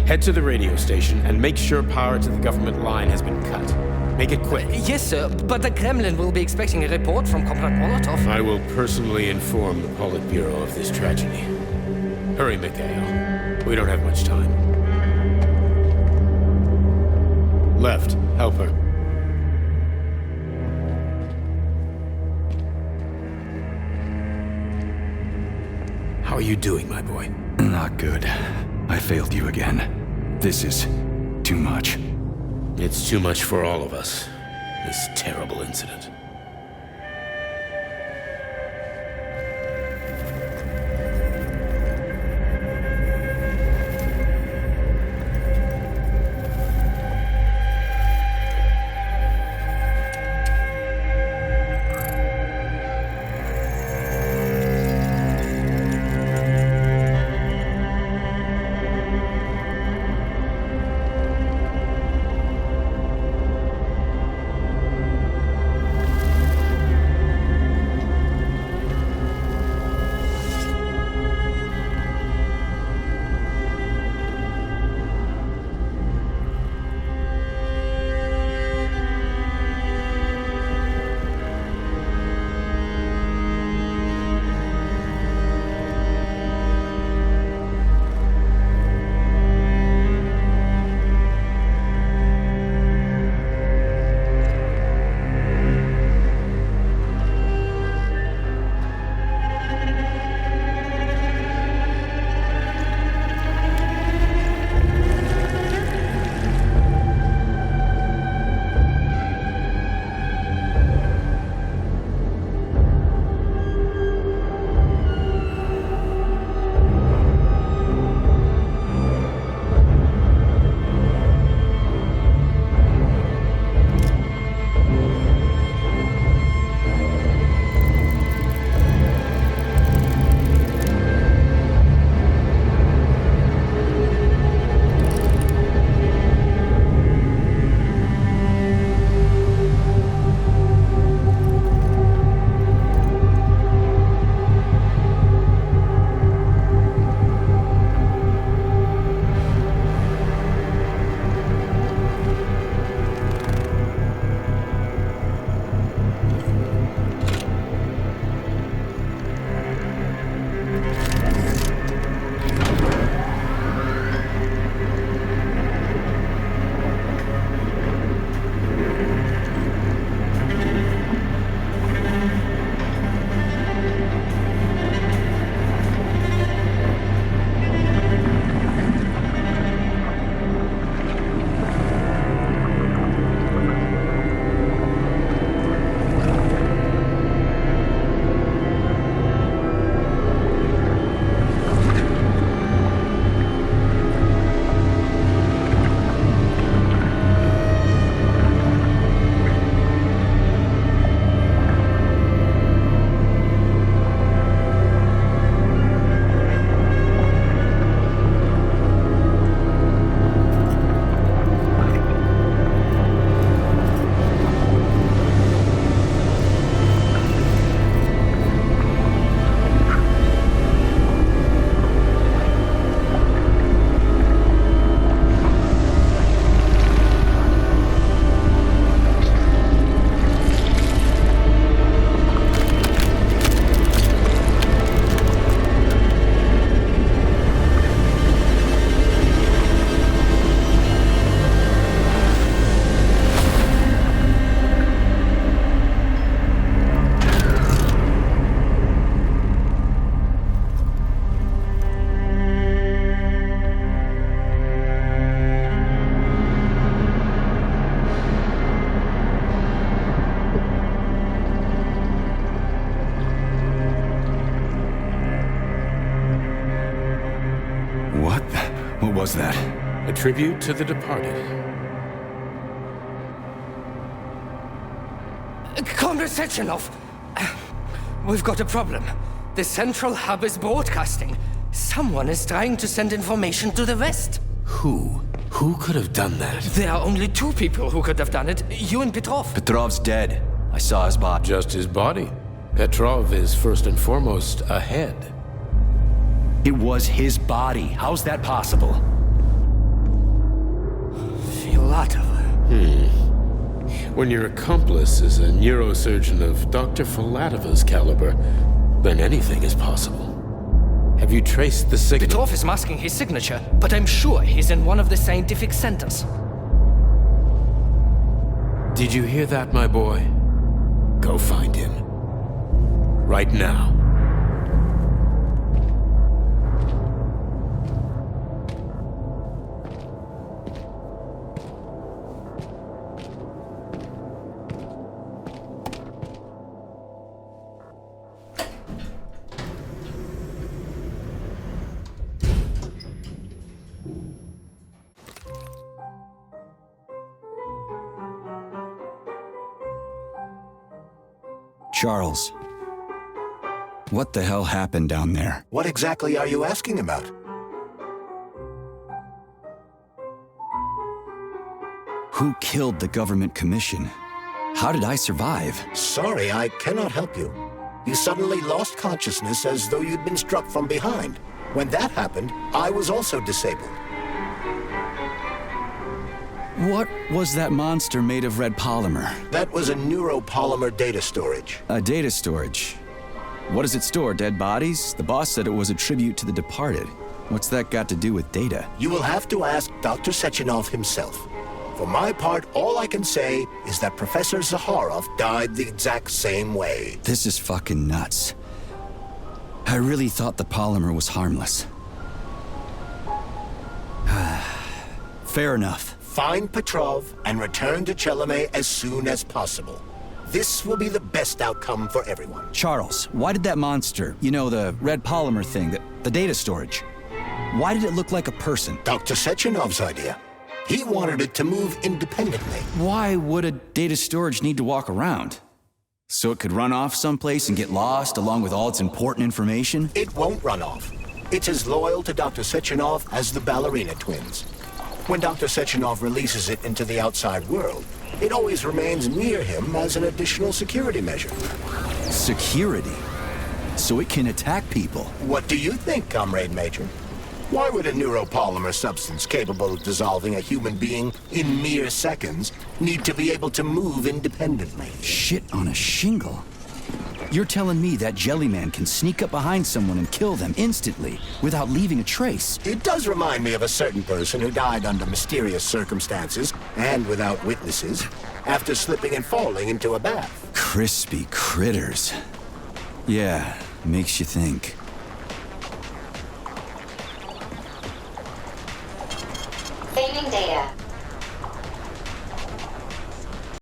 Speaker 10: head to the radio station and make sure power to the government line has been cut. Make it quick.
Speaker 4: Yes, sir, but the Kremlin will be expecting a report from Comrade Molotov.
Speaker 10: I will personally inform the Politburo of this tragedy. Hurry, Mikhail. We don't have much time. Left. Help her. How are you doing, my boy?
Speaker 2: Not good. I failed you again. This is too much.
Speaker 10: It's too much for all of us. This terrible incident.
Speaker 2: What? What was that?
Speaker 10: A tribute to the departed.
Speaker 4: Comrade Sechenov, we've got a problem. The central hub is broadcasting. Someone is trying to send information to the West.
Speaker 10: Who? Who could have done that?
Speaker 4: There are only two people who could have done it, you and Petrov.
Speaker 2: Petrov's dead. I saw his body.
Speaker 10: Just his body. Petrov is first and foremost a head.
Speaker 2: It was his body. How's that possible?
Speaker 4: Filatov.
Speaker 10: When your accomplice is a neurosurgeon of Dr. Filatova's caliber, then anything is possible. Have you traced the signal?
Speaker 4: Petrov is masking his signature, but I'm sure he's in one of the scientific centers.
Speaker 10: Did you hear that, my boy? Go find him. Right now.
Speaker 2: Charles, what the hell happened down there?
Speaker 3: What exactly are you asking about?
Speaker 2: Who killed the government commission? How did I survive?
Speaker 3: Sorry, I cannot help you. You suddenly lost consciousness as though you'd been struck from behind. When that happened, I was also disabled.
Speaker 2: What was that monster made of red polymer?
Speaker 3: That was a neuropolymer data storage.
Speaker 2: A data storage. What does it store, dead bodies? The boss said it was a tribute to the departed. What's that got to do with data?
Speaker 3: You will have to ask Dr. Sechenov himself. For my part, all I can say is that Professor Zaharov died the exact same way.
Speaker 2: This is fucking nuts. I really thought the polymer was harmless. Fair enough.
Speaker 3: Find Petrov and return to Chelomey as soon as possible. This will be the best outcome for everyone.
Speaker 2: Charles, why did that monster, you know, the red polymer thing, the data storage, why did it look like a person?
Speaker 3: Dr. Sechenov's idea. He wanted it to move independently.
Speaker 2: Why would a data storage need to walk around? So it could run off someplace and get lost along with all its important information?
Speaker 3: It won't run off. It's as loyal to Dr. Sechenov as the ballerina twins. When Dr. Sechenov releases it into the outside world, it always remains near him as an additional security measure.
Speaker 2: Security? So it can attack people?
Speaker 3: What do you think, Comrade Major? Why would a neuropolymer substance capable of dissolving a human being in mere seconds need to be able to move independently?
Speaker 2: Shit on a shingle? You're telling me that Jellyman can sneak up behind someone and kill them instantly without leaving a trace?
Speaker 3: It does remind me of a certain person who died under mysterious circumstances and without witnesses after slipping and falling into a bath.
Speaker 2: Crispy critters. Yeah, makes you think.
Speaker 5: Failing data.